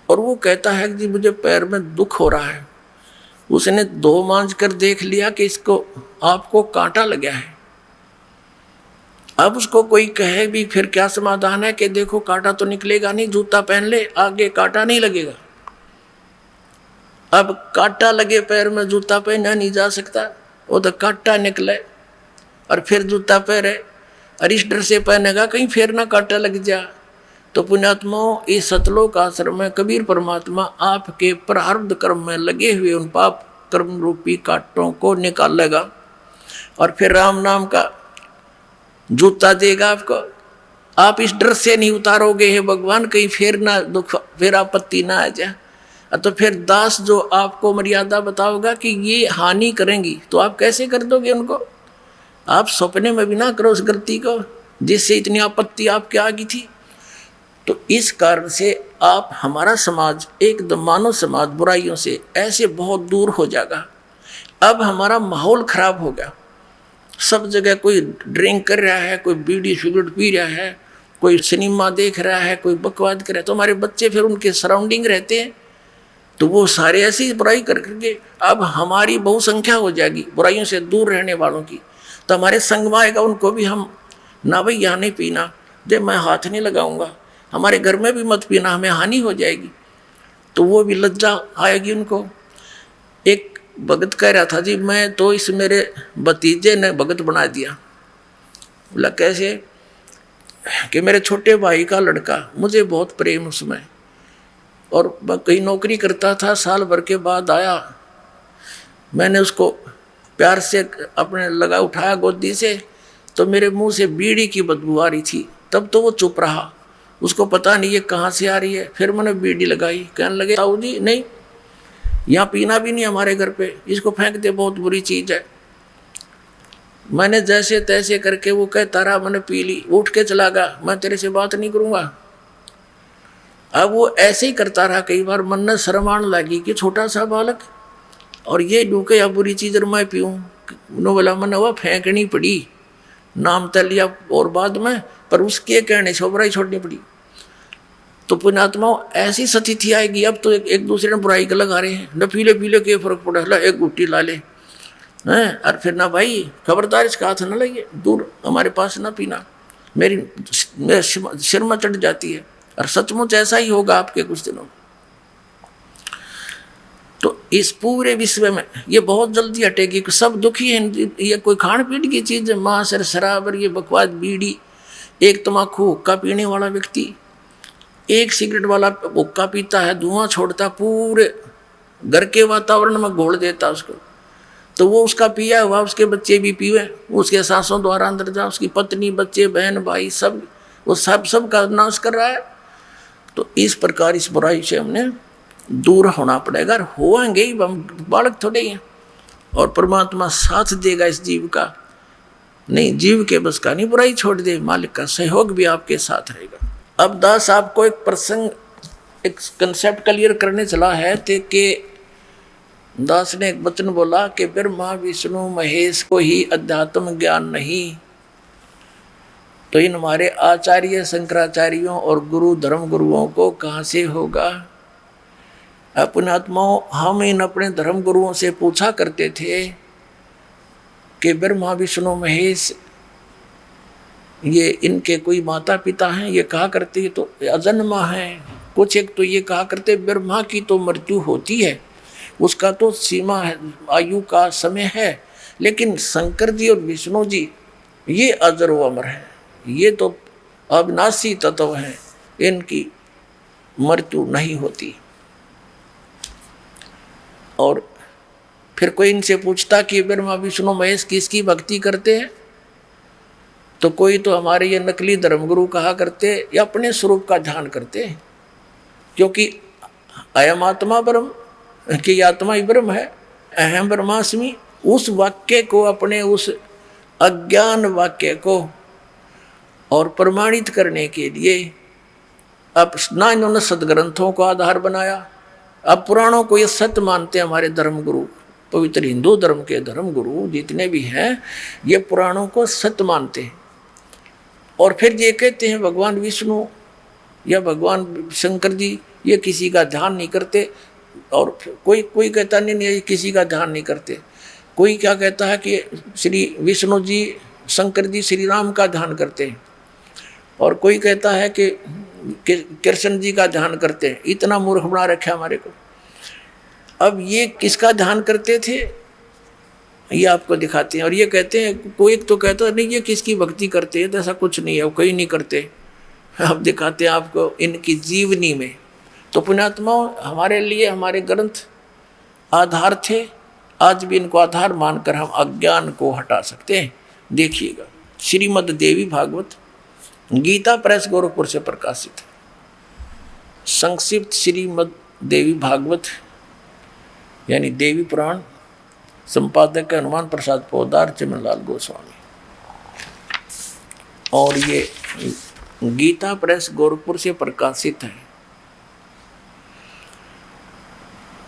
और वो कहता है कि जी मुझे पैर में दुख हो रहा है। उसने 2 मांझ कर देख लिया कि इसको आपको कांटा लगा है। अब उसको कोई कहे भी फिर क्या समाधान है कि देखो कांटा तो निकलेगा नहीं, जूता पहन ले, आगे कांटा नहीं लगेगा। अब कांटा लगे पैर में, जूता पहना नहीं जा सकता, वो तो कांटा निकले और फिर जूता पहने, और इस डर से पहनेगा कहीं फिर ना कांटा लग जा। तो पुण्यात्माओं, इस सतलोक आश्रम में कबीर परमात्मा आपके प्रारब्ध कर्म में लगे हुए उन पाप कर्म रूपी कांटों को निकालेगा, और फिर राम नाम का जूता देगा आपको। आप इस डर से नहीं उतारोगे, हे भगवान कहीं फिर ना दुख, फिर आपत्ति ना आ जाए। तो फिर दास जो आपको मर्यादा बताओगा कि ये हानि करेंगी, तो आप कैसे कर दोगे उनको? आप सपने में भी ना करो उस गलती को जिससे इतनी आपत्ति आपके आ गई थी। तो इस कारण से आप, हमारा समाज एकदम मानव समाज बुराइयों से ऐसे बहुत दूर हो जाएगा। अब हमारा माहौल खराब हो गया, सब जगह कोई ड्रिंक कर रहा है, कोई बीड़ी सिगरेट पी रहा है, कोई सिनेमा देख रहा है, कोई बकवाद कर रहा है। तो हमारे बच्चे फिर उनके सराउंडिंग रहते हैं, तो वो सारे ऐसी बुराई कर करके अब हमारी बहुसंख्या हो जाएगी बुराइयों से दूर रहने वालों की। तो हमारे संग में आएगा, उनको भी हम ना भाई यहाँ नहीं पीना, जब मैं हाथ नहीं लगाऊंगा, हमारे घर में भी मत पीना, हमें हानि हो जाएगी। तो वो भी लज्जा आएगी उनको। एक भगत कह रहा था, जी मैं तो इस मेरे भतीजे ने भगत बना दिया। बोला कैसे? कि मेरे छोटे भाई का लड़का, मुझे बहुत प्रेम उसमें, और कहीं नौकरी करता था, साल भर के बाद आया, मैंने उसको प्यार से अपने लगा उठाया गोदी से, तो मेरे मुंह से बीड़ी की बदबू आ रही थी। तब तो वो चुप रहा, उसको पता नहीं ये कहाँ से आ रही है। फिर मैंने बीड़ी लगाई, कहने लगे ताऊ जी नहीं, यहाँ पीना भी नहीं हमारे घर पे, इसको फेंक दे, बहुत बुरी चीज है। मैंने जैसे तैसे करके वो कहता रहा, मैंने पी ली, उठ के चला गया, मैं तेरे से बात नहीं करूंगा। अब वो ऐसे ही करता रहा, कई बार मन में शर्म आने लगी कि छोटा सा बालक और ये डूके या बुरी चीज मैं पीऊँ। उन्होंने बोला मैंने वह फेंकनी पड़ी, नाम तल लिया और बाद में, पर उसके कहने से बुराई छोड़नी पड़ी। तो पुण्यात्मा ऐसी स्थिति आएगी, अब तो एक दूसरे ने बुराई का लगा रहे हैं, न पीले पीले के फर्क पड़ा, ला एक गुट्टी ला ले हैं, और फिर ना भाई खबरदार इसका हाथ न लगे, दूर हमारे पास ना पीना, मेरे सिर में चढ़ जाती है। और सचमुच ऐसा ही होगा आपके कुछ दिनों में। तो इस पूरे विश्व में ये बहुत जल्दी हटेगी, सब दुखी हैं। ये कोई खान पीन की चीज है, मांस और शराब और ये बकवास, बीड़ी, एक तम्बाकू हुक्का पीने वाला व्यक्ति, एक सिगरेट वाला हुक्का पीता है, धुआं छोड़ता, पूरे घर के वातावरण में घोल देता उसको। तो वो उसका पिया हुआ उसके बच्चे भी पीवे, उसके सासों द्वारा अंदर जा, उसकी पत्नी, बच्चे, बहन, भाई, सब वो सब का नाश कर रहा है। तो इस प्रकार इस बुराई से हमने दूर होना पड़ेगा। होंगे ही, हम बालक थोड़े ही हैं, और परमात्मा साथ देगा इस जीव का। नहीं, जीव के बस का नहीं, बुराई छोड़ दे, मालिक का सहयोग भी आपके साथ रहेगा। अब दास आपको एक प्रसंग, एक कंसेप्ट क्लियर करने चला है कि दास ने एक वचन बोला कि ब्रह्मा विष्णु महेश को ही अध्यात्म ज्ञान नहीं, तो इन हमारे आचार्य शंकराचार्यों और गुरु धर्म गुरुओं को कहाँ से होगा। अपने आत्माओं, हम इन अपने धर्म गुरुओं से पूछा करते थे कि ब्रह्मा विष्णु महेश ये इनके कोई माता पिता हैं, ये कहा करते तो अजन्मा है। कुछ एक तो ये कहा करते ब्रह्मा की तो मृत्यु होती है, उसका तो सीमा है, आयु का समय है, लेकिन शंकर जी और विष्णु जी ये अजर व अमर है, ये तो अविनाशी तत्व हैं, इनकी मृत्यु नहीं होती। और फिर कोई इनसे पूछता कि ब्रह्मा विष्णु महेश किसकी भक्ति करते हैं, तो कोई तो हमारे ये नकली धर्मगुरु कहा करते या अपने स्वरूप का ध्यान करते हैं, क्योंकि अयम आत्मा ब्रह्म की आत्मा ही ब्रह्म है, अहम ब्रह्मास्मि, उस वाक्य को, अपने उस अज्ञान वाक्य को और प्रमाणित करने के लिए अब ना इन्होंने सदग्रंथों को आधार बनाया, अब पुराणों को ये सत्य मानते हैं। हमारे धर्मगुरु, पवित्र हिंदू धर्म के धर्मगुरु जितने भी हैं, ये पुराणों को सत्य मानते हैं। और फिर ये कहते हैं भगवान विष्णु या भगवान शंकर जी ये किसी का ध्यान नहीं करते, और कोई कहता नहीं किसी का ध्यान नहीं करते। कोई क्या कहता है कि श्री विष्णु जी, शंकर जी श्री राम का ध्यान करते हैं, और कोई कहता है कि कृष्ण जी का ध्यान करते हैं। इतना मूर्ख बना रखा हमारे को। अब ये किसका ध्यान करते थे ये आपको दिखाते हैं, और ये कहते हैं, कोई तो कहता है नहीं ये किसकी भक्ति करते हैं, तो ऐसा कुछ नहीं है, वो कोई नहीं करते। अब दिखाते हैं आपको इनकी जीवनी में। तो पुण्यात्माओं, हमारे लिए हमारे ग्रंथ आधार थे, आज भी इनको आधार मानकर हम अज्ञान को हटा सकते हैं। देखिएगा, श्रीमद् देवी भागवत गीता प्रेस गोरखपुर से प्रकाशित है। संक्षिप्त श्रीमद् देवी भागवत यानी देवी पुराण, संपादक है हनुमान प्रसाद पोदार, चिमनलाल गोस्वामी, और ये गीता प्रेस गोरखपुर से प्रकाशित है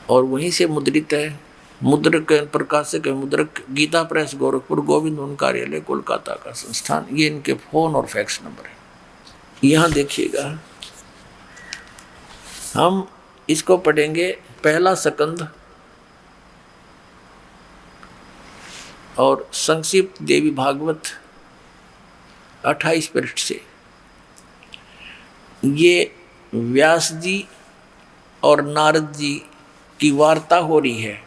और वहीं से मुद्रित है। मुद्रक प्रकाशक है मुद्रक गीता प्रेस गोरखपुर, गोविंद वन कार्यालय, कोलकाता का संस्थान। ये इनके फोन और फैक्स नंबर है। यहाँ देखिएगा, हम इसको पढ़ेंगे पहला स्कंद और संक्षिप्त देवी भागवत 28 पृष्ठ से। ये व्यास जी और नारद जी की वार्ता हो रही है।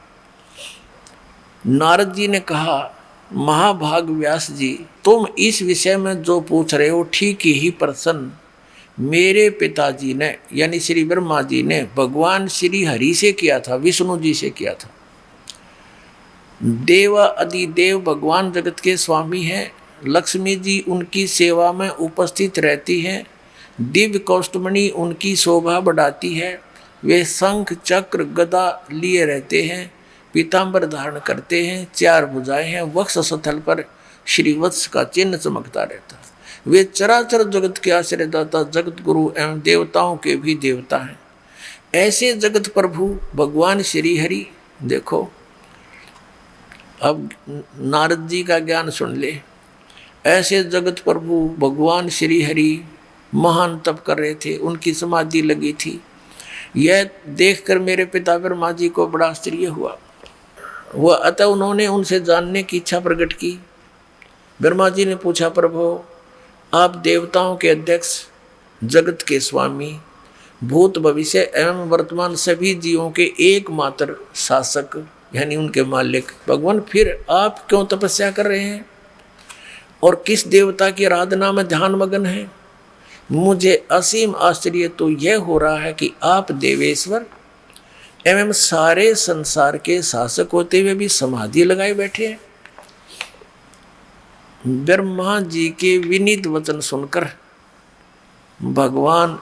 नारद जी ने कहा, महाभाग व्यास जी, तुम इस विषय में जो पूछ रहे हो ठीक ही प्रश्न मेरे पिताजी ने यानी श्री ब्रह्मा जी ने भगवान श्री हरि से किया था, विष्णु जी से किया था। देव अधिदेव भगवान जगत के स्वामी हैं, लक्ष्मी जी उनकी सेवा में उपस्थित रहती हैं, दिव्य कौष्टमणि उनकी शोभा बढ़ाती है, वे शंख चक्र गदा लिए रहते हैं, पीताम्बर धारण करते हैं, 4 भुजाएं हैं, वक्ष स्थल पर श्रीवत्स का चिन्ह चमकता रहता है। वे चराचर जगत के आश्रयदाता, जगत गुरु एवं देवताओं के भी देवता हैं। ऐसे जगत प्रभु भगवान श्री हरि, देखो अब नारद जी का ज्ञान सुन ले। ऐसे जगत प्रभु भगवान श्री हरि महान तप कर रहे थे, उनकी समाधि लगी थी। यह देखकर मेरे पिता ब्रह्मा जी को बड़ा आश्चर्य हुआ। वह अतः उन्होंने उनसे जानने की इच्छा प्रकट की। ब्रह्मा जी ने पूछा, प्रभु आप देवताओं के अध्यक्ष, जगत के स्वामी, भूत भविष्य एवं वर्तमान सभी जीवों के एकमात्र शासक यानी उनके मालिक भगवान, फिर आप क्यों तपस्या कर रहे हैं और किस देवता की आराधना में ध्यान मगन है? मुझे असीम आश्चर्य तो यह हो रहा है कि आप देवेश्वर एवं सारे संसार के शासक होते हुए भी समाधि लगाए बैठे हैं। ब्रह्मा जी के विनीत वचन सुनकर भगवान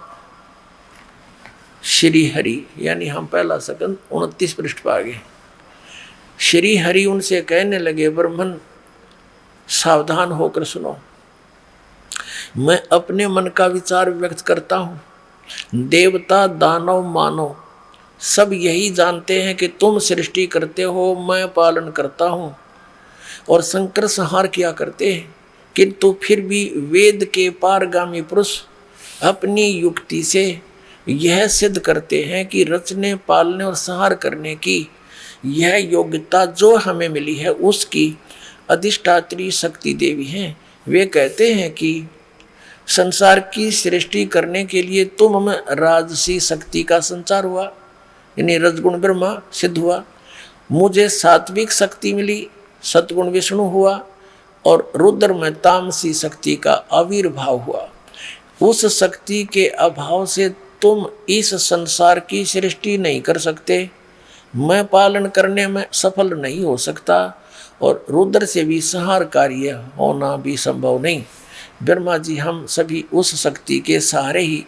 श्री हरि, यानी हम पहला सकंद 29 पृष्ठ पर आ गए, श्री हरि उनसे कहने लगे, ब्रह्मन सावधान होकर सुनो, मैं अपने मन का विचार व्यक्त करता हूँ। देवता दानव मानव सब यही जानते हैं कि तुम सृष्टि करते हो, मैं पालन करता हूँ और संकर संहार किया करते हैं, किंतु फिर भी वेद के पारगामी पुरुष अपनी युक्ति से यह सिद्ध करते हैं कि रचने, पालने और संहार करने की यह योग्यता जो हमें मिली है उसकी अधिष्ठात्री शक्ति देवी हैं। वे कहते हैं कि संसार की सृष्टि करने के लिए तुम में राजसी शक्ति का संचार हुआ, यानी रजगुण ब्रह्मा सिद्ध हुआ, मुझे सात्विक शक्ति मिली, सतगुण विष्णु हुआ और रुद्र में तामसी शक्ति का आविर्भाव हुआ। उस शक्ति के अभाव से तुम इस संसार की सृष्टि नहीं कर सकते, मैं पालन करने में सफल नहीं हो सकता और रुद्र से भी संहार कार्य होना भी संभव नहीं। ब्रह्मा जी, हम सभी उस शक्ति के सहारे ही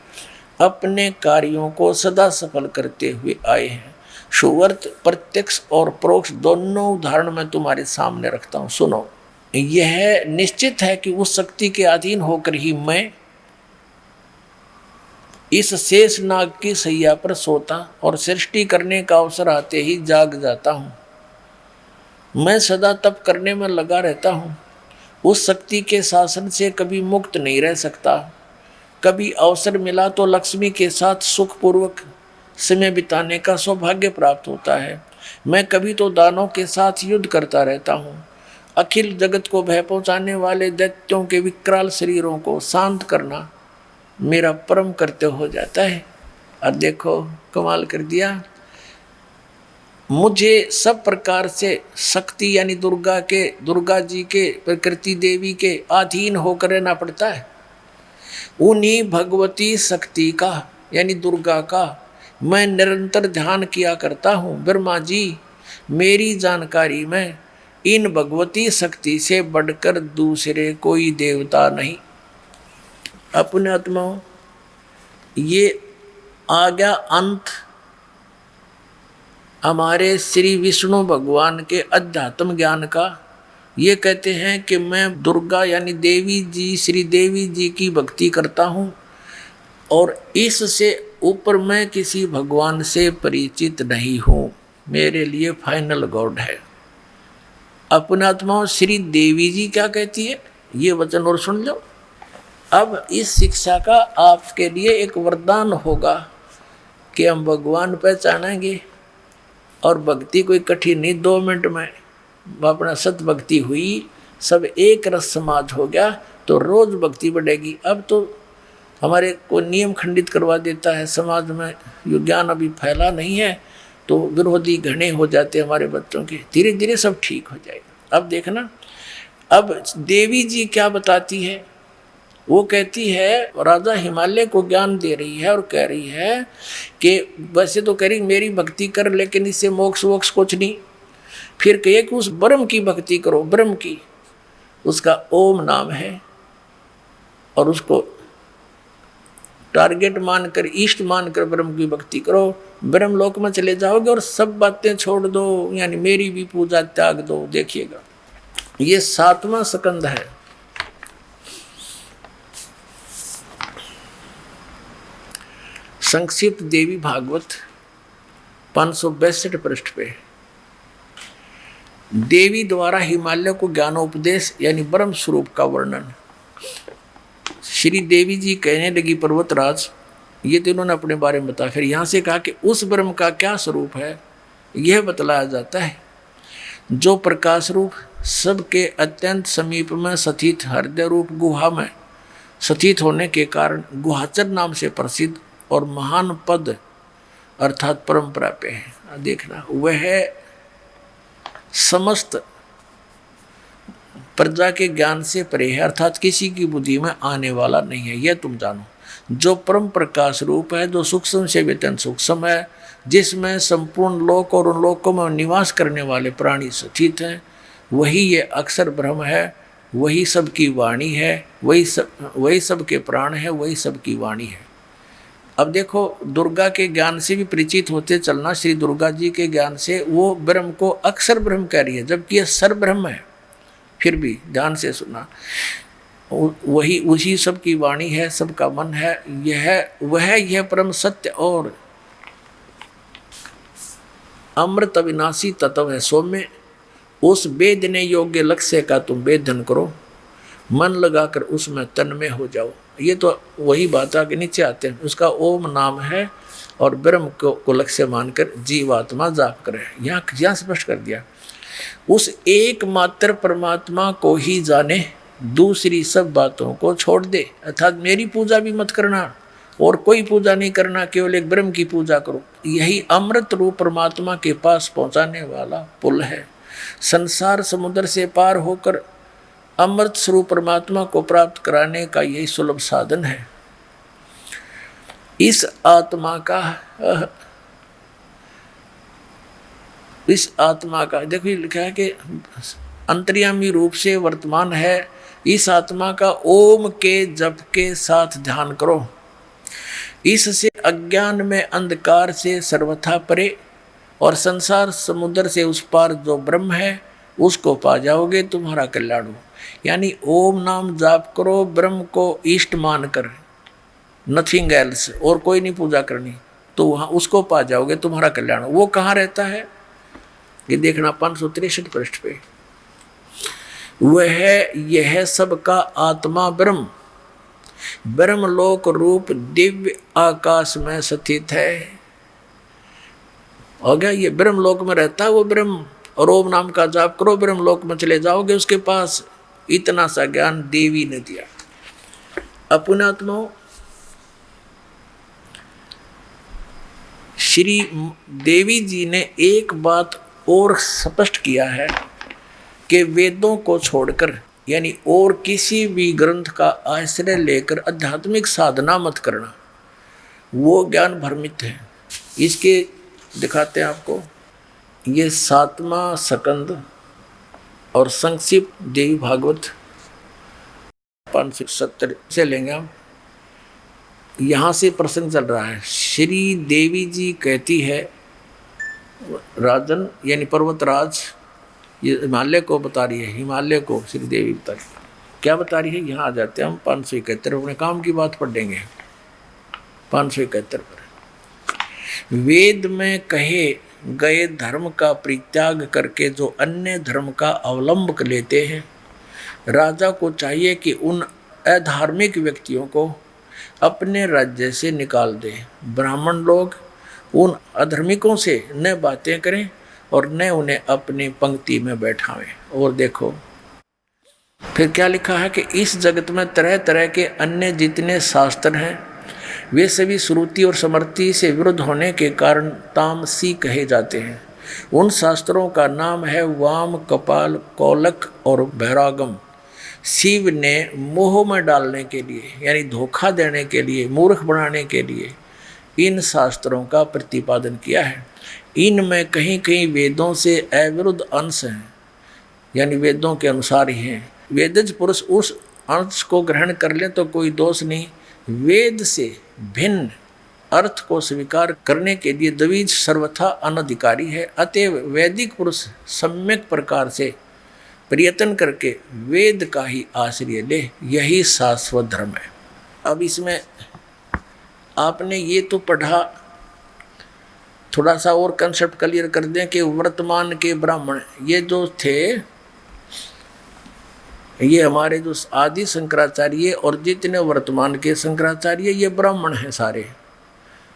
अपने कार्यों को सदा सफल करते हुए आए हैं। सुवर्त प्रत्यक्ष और परोक्ष दोनों उदाहरण मैं तुम्हारे सामने रखता हूँ, सुनो। यह निश्चित है कि उस शक्ति के अधीन होकर ही मैं इस शेष नाग की सैया पर सोता और सृष्टि करने का अवसर आते ही जाग जाता हूँ। मैं सदा तप करने में लगा रहता हूँ, उस शक्ति के शासन से कभी मुक्त नहीं रह सकता। कभी अवसर मिला तो लक्ष्मी के साथ सुखपूर्वक समय बिताने का सौभाग्य प्राप्त होता है। मैं कभी तो दानों के साथ युद्ध करता रहता हूँ। अखिल जगत को भय पहुँचाने वाले दैत्यों के विकराल शरीरों को शांत करना मेरा परम कर्तव्य हो जाता है। और देखो कमाल कर दिया, मुझे सब प्रकार से शक्ति यानी दुर्गा जी के, प्रकृति देवी के अधीन होकर रहना पड़ता है। उन्हीं भगवती शक्ति का यानी दुर्गा का मैं निरंतर ध्यान किया करता हूँ। ब्रह्मा जी, मेरी जानकारी में इन भगवती शक्ति से बढ़कर दूसरे कोई देवता नहीं। अपने आत्माओं, ये आ गया अंत हमारे श्री विष्णु भगवान के अध्यात्म ज्ञान का। ये कहते हैं कि मैं दुर्गा यानी देवी जी, श्री देवी जी की भक्ति करता हूँ और इससे ऊपर मैं किसी भगवान से परिचित नहीं हूँ, मेरे लिए फाइनल गॉड है। अपने आत्माओं, श्री देवी जी क्या कहती है ये वचन और सुन लो। अब इस शिक्षा का आपके लिए एक वरदान होगा कि हम भगवान पहचानेंगे और भक्ति कोई कठिन नहीं, 2 मिनट में अपना सत भक्ति हुई, सब एक रस समाज हो गया तो रोज भक्ति बढ़ेगी। अब तो हमारे को नियम खंडित करवा देता है समाज में, यो ज्ञान अभी फैला नहीं है तो विरोधी घने हो जाते हमारे बच्चों के, धीरे धीरे सब ठीक हो जाएगा। अब देखना, अब देवी जी क्या बताती है, वो कहती है राजा हिमालय को ज्ञान दे रही है और कह रही है कि वैसे तो कह रही मेरी भक्ति कर लेकिन इससे मोक्ष वोक्ष कुछ नहीं। फिर कहे कि उस ब्रह्म की भक्ति करो, ब्रह्म की, उसका ओम नाम है और उसको टारगेट मानकर, इष्ट मानकर ब्रह्म की भक्ति करो, ब्रह्म लोक में चले जाओगे और सब बातें छोड़ दो, यानी मेरी भी पूजा त्याग दो। देखिएगा ये 7वां स्कंद है। संक्षिप्त देवी भागवत 562 पृष्ठ पे देवी द्वारा हिमालय को ज्ञानोपदेश यानी ब्रह्म स्वरूप का वर्णन। श्री देवी जी कहने लगी, पर्वतराज, ये तो इन्होंने अपने बारे में बताया। फिर यहाँ से कहा कि उस ब्रह्म का क्या स्वरूप है, यह बतलाया जाता है जो प्रकाश रूप सबके अत्यंत समीप में स्थित हृदय रूप गुहा में स्थित होने के कारण गुहाचर नाम से प्रसिद्ध और महान पद अर्थात परंपरा पे है। देखना, वह समस्त प्रजा के ज्ञान से परे है, अर्थात किसी की बुद्धि में आने वाला नहीं है, यह तुम जानो। जो परम प्रकाश रूप है, जो सूक्ष्म से वेतन सूक्ष्म है, जिसमें संपूर्ण लोक और उन लोकों में निवास करने वाले प्राणी स्थित हैं, वही ये अक्षर ब्रह्म है, वही सबकी वाणी है, वही सबके प्राण है, वही सबकी वाणी है। अब देखो, दुर्गा के ज्ञान से भी परिचित होते चलना, श्री दुर्गा जी के ज्ञान से वो ब्रह्म को अक्षर ब्रह्म कह रही है, जबकि यह सर ब्रह्म है। फिर भी ध्यान से सुना, वही उसी सबकी वाणी है, सबका मन है, यह परम सत्य और अमृत अविनाशी तत्व है। सौम्य, उस वेदने योग्य लक्ष्य का तुम वेदन करो, मन लगाकर उसमें तन्मय हो जाओ। ये तो वही बात आगे नीचे आते हैं, उसका ओम नाम है और ब्रह्म को लक्ष्य मानकर जीवात्मा जाप करे। यहाँ स्पष्ट कर दिया, उस एकमात्र परमात्मा को ही जाने, दूसरी सब बातों को छोड़ दे। अर्थात मेरी पूजा भी मत करना और कोई पूजा नहीं करना, केवल एक ब्रह्म की पूजा करो। यही अमृत रूप परमात्मा के पास पहुंचाने वाला पुल है। संसार समुद्र से पार होकर अमृत स्वरूप परमात्मा को प्राप्त कराने का यही सुलभ साधन है। इस आत्मा का देखो लिखा है कि अंतर्यामी रूप से वर्तमान है। इस आत्मा का ओम के जप के साथ ध्यान करो, इससे अज्ञान में अंधकार से सर्वथा परे और संसार समुद्र से उस पार जो ब्रह्म है उसको पा जाओगे, तुम्हारा कल्याण हो। यानी ओम नाम जाप करो, ब्रह्म को इष्ट मानकर, नथिंग एल्स, और कोई नहीं पूजा करनी, तो वहाँ उसको पा जाओगे, तुम्हारा कल्याण हो। वो कहाँ रहता है ये देखना 563 पृष्ठ पे, वह यह सबका आत्मा ब्रह्म ब्रह्मलोक रूप दिव्य आकाश में स्थित है। हो गया, ये ब्रह्मलोक में रहता है वो ब्रह्म। और ओम नाम का जाप करो, ब्रह्मलोक में चले जाओगे उसके पास। इतना सा ज्ञान देवी ने दिया। अपनात्माओं, श्री देवी जी ने एक बात और स्पष्ट किया है कि वेदों को छोड़कर यानी और किसी भी ग्रंथ का आश्रय लेकर आध्यात्मिक साधना मत करना, वो ज्ञान भ्रमित है। इसके दिखाते हैं आपको, ये 7वां स्कंद और संक्षिप्त देवी भागवत 570 से लेंगे हम। यहाँ से प्रसंग चल रहा है। श्री देवी जी कहती है, राजन यानी पर्वतराज, ये हिमालय को बता रही है, हिमालय को श्री देवी बता रही है। क्या बता रही है, यहाँ आ जाते हैं हम 571 अपने काम की बात पढ़ देंगे। 571 पर वेद में कहे गए धर्म का परित्याग करके जो अन्य धर्म का अवलंब लेते हैं, राजा को चाहिए कि उन अधार्मिक व्यक्तियों को अपने राज्य से निकाल दे। ब्राह्मण लोग उन अधर्मिकों से न बातें करें और न उन्हें अपनी पंक्ति में बैठावें। और देखो फिर क्या लिखा है कि इस जगत में तरह तरह के अन्य जितने शास्त्र हैं वे सभी श्रुति और स्मृति से विरुद्ध होने के कारण तामसी कहे जाते हैं। उन शास्त्रों का नाम है वाम, कपाल, कौलक और बैरागम। शिव ने मोह में डालने के लिए यानी धोखा देने के लिए, मूर्ख बनाने के लिए इन शास्त्रों का प्रतिपादन किया है। इनमें कहीं कहीं वेदों से अविरुद्ध अंश हैं, यानी वेदों के अनुसार ही हैं। वेदज पुरुष उस अंश को ग्रहण कर ले तो कोई दोष नहीं, वेद से भिन्न अर्थ को स्वीकार करने के लिए द्विज सर्वथा अनधिकारी है। अतएव वैदिक पुरुष सम्यक प्रकार से प्रयत्न करके वेद का ही आश्रय ले, यही शाश्वत धर्म है। अब इसमें आपने ये तो पढ़ा, थोड़ा सा और कंसेप्ट क्लियर कर दें कि वर्तमान के ब्राह्मण ये जो थे, ये हमारे जो आदि शंकराचार्य और जितने वर्तमान के शंकराचार्य ये ब्राह्मण हैं सारे।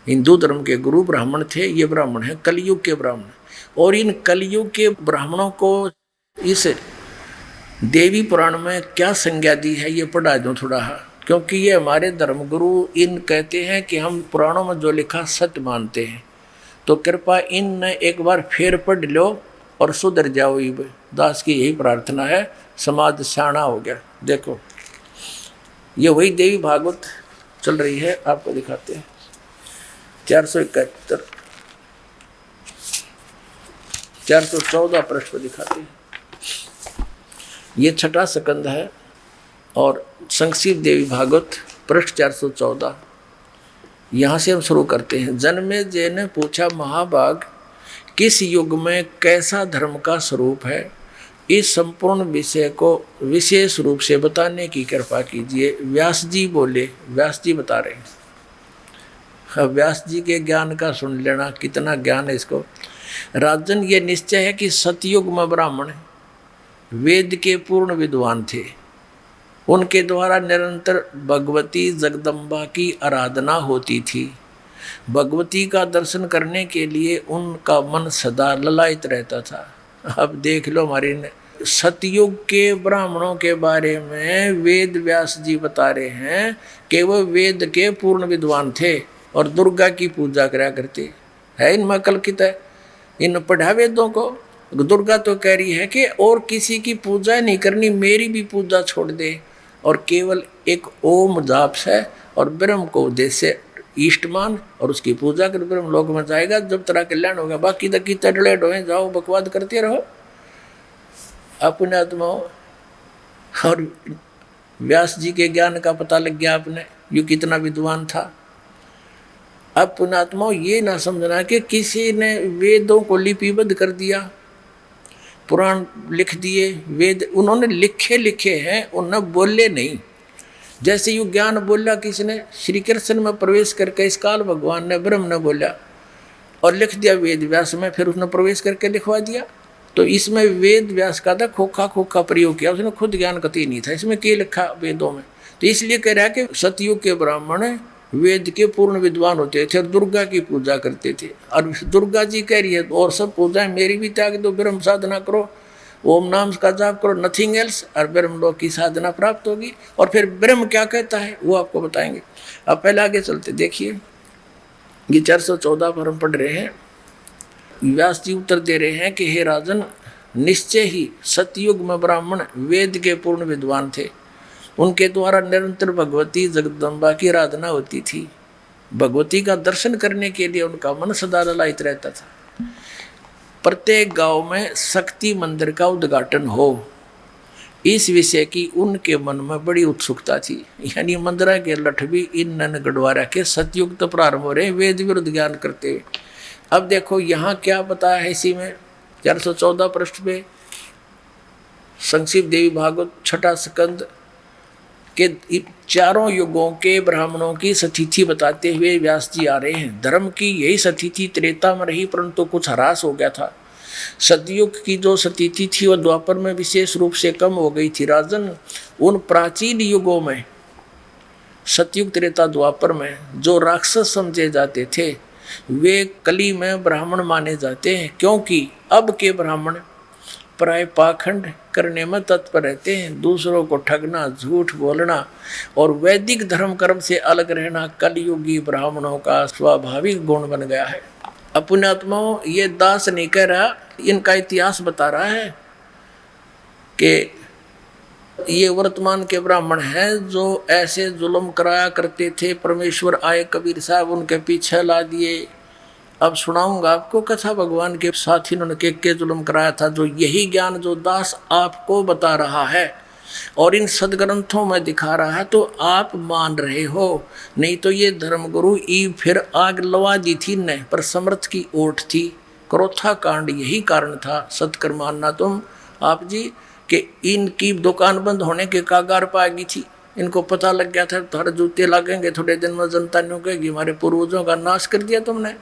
हिंदू धर्म के गुरु ब्राह्मण थे, ये ब्राह्मण हैं कलयुग के ब्राह्मण। और इन कलयुग के ब्राह्मणों को इस देवी पुराण में क्या संज्ञा दी है ये पढ़ा दूँ थोड़ा, क्योंकि ये हमारे धर्मगुरु इन कहते हैं कि हम पुराणों में जो लिखा सत्य मानते हैं, तो कृपा इन एक बार फिर पढ़ लो और सुधर जाओ। दास की यही प्रार्थना है, समाज शाना हो गया। देखो ये वही देवी भागवत चल रही है, आपको दिखाते हैं 471 414 पृष्ठ पर दिखाते हैं। ये छठा स्कंद है और संक्षिप्त देवी भागवत पृष्ठ 414। यहाँ से हम शुरू करते हैं। जन्मेजय ने पूछा, महाभाग किस युग में कैसा धर्म का स्वरूप है, इस संपूर्ण विषय को विशेष रूप से बताने की कृपा कीजिए। व्यास जी बोले, व्यास जी बता रहे हैं। व्यास जी के ज्ञान का सुन लेना, कितना ज्ञान है इसको। राजन, ये निश्चय है कि सतयुग में ब्राह्मण वेद के पूर्ण विद्वान थे। उनके द्वारा निरंतर भगवती जगदम्बा की आराधना होती थी। भगवती का दर्शन करने के लिए उनका मन सदा ललायित रहता था। अब देख लो, हमारे सतयुग के ब्राह्मणों के बारे में वेद व्यास जी बता रहे हैं कि वह वेद के पूर्ण विद्वान थे और दुर्गा की पूजा करा करते है। इनमें कल्पित है, इन पढ़ा वेदों को। दुर्गा तो कह रही है कि और किसी की पूजा नहीं करनी, मेरी भी पूजा छोड़ दे और केवल एक ओम जाप है और ब्रह्म को उद्देश्य ईष्टमान और उसकी पूजा कर ब्रह्म लोक में जाएगा, जब तरह कल्याण होगा। बाकी तक की तड़ले ढोए जाओ, बकवाद करते रहो अपने आत्माओं। और व्यास जी के ज्ञान का पता लग गया आपने, ये कितना विद्वान था। अब पुण्यात्माओं ये ना समझना कि किसी ने वेदों को लिपिबद्ध कर दिया, पुराण लिख दिए। वेद उन्होंने लिखे हैं, उन्होंने बोले नहीं। जैसे यू ज्ञान बोला किसने, श्री कृष्ण में प्रवेश करके इस काल भगवान ने ब्रह्म ने बोला और लिख दिया वेद व्यास में, फिर उसने प्रवेश करके लिखवा दिया। तो इसमें वेद व्यास का था खोखा प्रयोग किया, उसने खुद ज्ञान कतई नहीं था। इसमें क्या लिखा वेदों में, तो इसलिए कह रहा है कि सतयुग के ब्राह्मण वेद के पूर्ण विद्वान होते थे और दुर्गा की पूजा करते थे। और दुर्गा जी कह रही है और सब पूजाएं मेरी भी त्याग दो, ब्रह्म साधना करो, ओम नाम का जाप करो, नथिंग एल्स, और ब्रह्म लोक की साधना प्राप्त होगी। और फिर ब्रह्म क्या कहता है वो आपको बताएंगे। अब पहले आगे चलते, देखिए ये 414 पर हम पढ़ रहे हैं। व्यास जी उत्तर दे रहे हैं कि हे राजन, निश्चय ही सतयुग में ब्राह्मण वेद के पूर्ण विद्वान थे। उनके द्वारा निरंतर भगवती जगदम्बा की आराधना होती थी। भगवती का दर्शन करने के लिए उनका मन सदा ललायित रहता था। प्रत्येक गांव में शक्ति मंदिर का उद्घाटन हो, इस विषय की उनके मन में बड़ी उत्सुकता थी। यानी मंदिर के लठ भी इन नन गढ़वारा के सतयुग तो प्रारंभ हो रहे वेद विरुद्ध ज्ञान करते हुए। अब देखो यहाँ क्या बताया है इसी में 414 पृष्ठ पे, संक्षिप्त देवी भागवत छठा स्कंद के चारों युगों के ब्राह्मणों की सतिथि बताते हुए व्यास जी आ रहे हैं। धर्म की यही सतिथि त्रेता में रही, परंतु कुछ ह्रास हो गया था। सतयुग की जो सतिथि थी वह द्वापर में विशेष रूप से कम हो गई थी। राजन, उन प्राचीन युगों में सतयुग त्रेता द्वापर में जो राक्षस समझे जाते थे वे कली में ब्राह्मण माने जाते हैं, क्योंकि अब के ब्राह्मण प्राय पाखंड करने में तत्पर रहते हैं। दूसरों को ठगना, झूठ बोलना और वैदिक धर्म कर्म से अलग रहना कलयुगी ब्राह्मणों का स्वाभाविक गुण बन गया है। अपने आत्माओं, ये दास नहीं कह रहा, इनका इतिहास बता रहा है कि ये वर्तमान के ब्राह्मण हैं जो ऐसे जुल्म कराया करते थे। परमेश्वर आए, कबीर साहब उनके पीछे ला दिए। अब सुनाऊंगा आपको कथा भगवान के साथ ही उन्होंने के जुल्म कराया था। जो यही ज्ञान जो दास आपको बता रहा है और इन सदग्रंथों में दिखा रहा है तो आप मान रहे हो, नहीं तो ये धर्मगुरु ई फिर आग लवा दी थी न, पर समर्थ की ओट थी। क्रोथा कांड यही कारण था, सत्कर मानना तुम आप जी कि इनकी दुकान बंद होने के कागार पर आ गई थी। इनको पता लग गया था तुम्हारे जूते लगेंगे थोड़े दिन में, जनता ने कहेगी हमारे पूर्वजों का नाश कर दिया तुमने,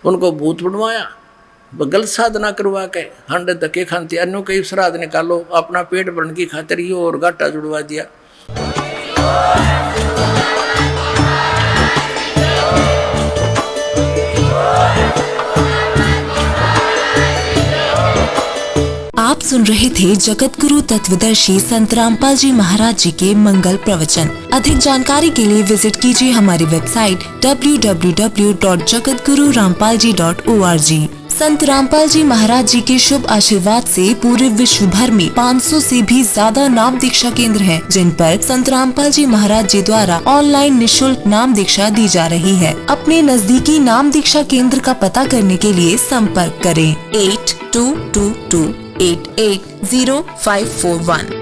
उनको भूत बनवाया, गलत साधना करवा के हंड धक्के खानती, अन्यों कई श्राद्ध निकालो, अपना पेट भरने की खातिर ये और घाटा जुड़वा दिया। आप सुन रहे थे जगत गुरु तत्वदर्शी संत रामपाल जी महाराज जी के मंगल प्रवचन। अधिक जानकारी के लिए विजिट कीजिए हमारी वेबसाइट www.jagatgururampalji.org। संत रामपाल जी महाराज जी के शुभ आशीर्वाद से पूरे विश्व भर में 500 से भी ज्यादा नाम दीक्षा केंद्र हैं, जिन पर संत रामपाल जी महाराज जी द्वारा ऑनलाइन निशुल्क नाम दीक्षा दी जा रही है। अपने नजदीकी नाम दीक्षा केंद्र का पता करने के लिए संपर्क करें 8222880541।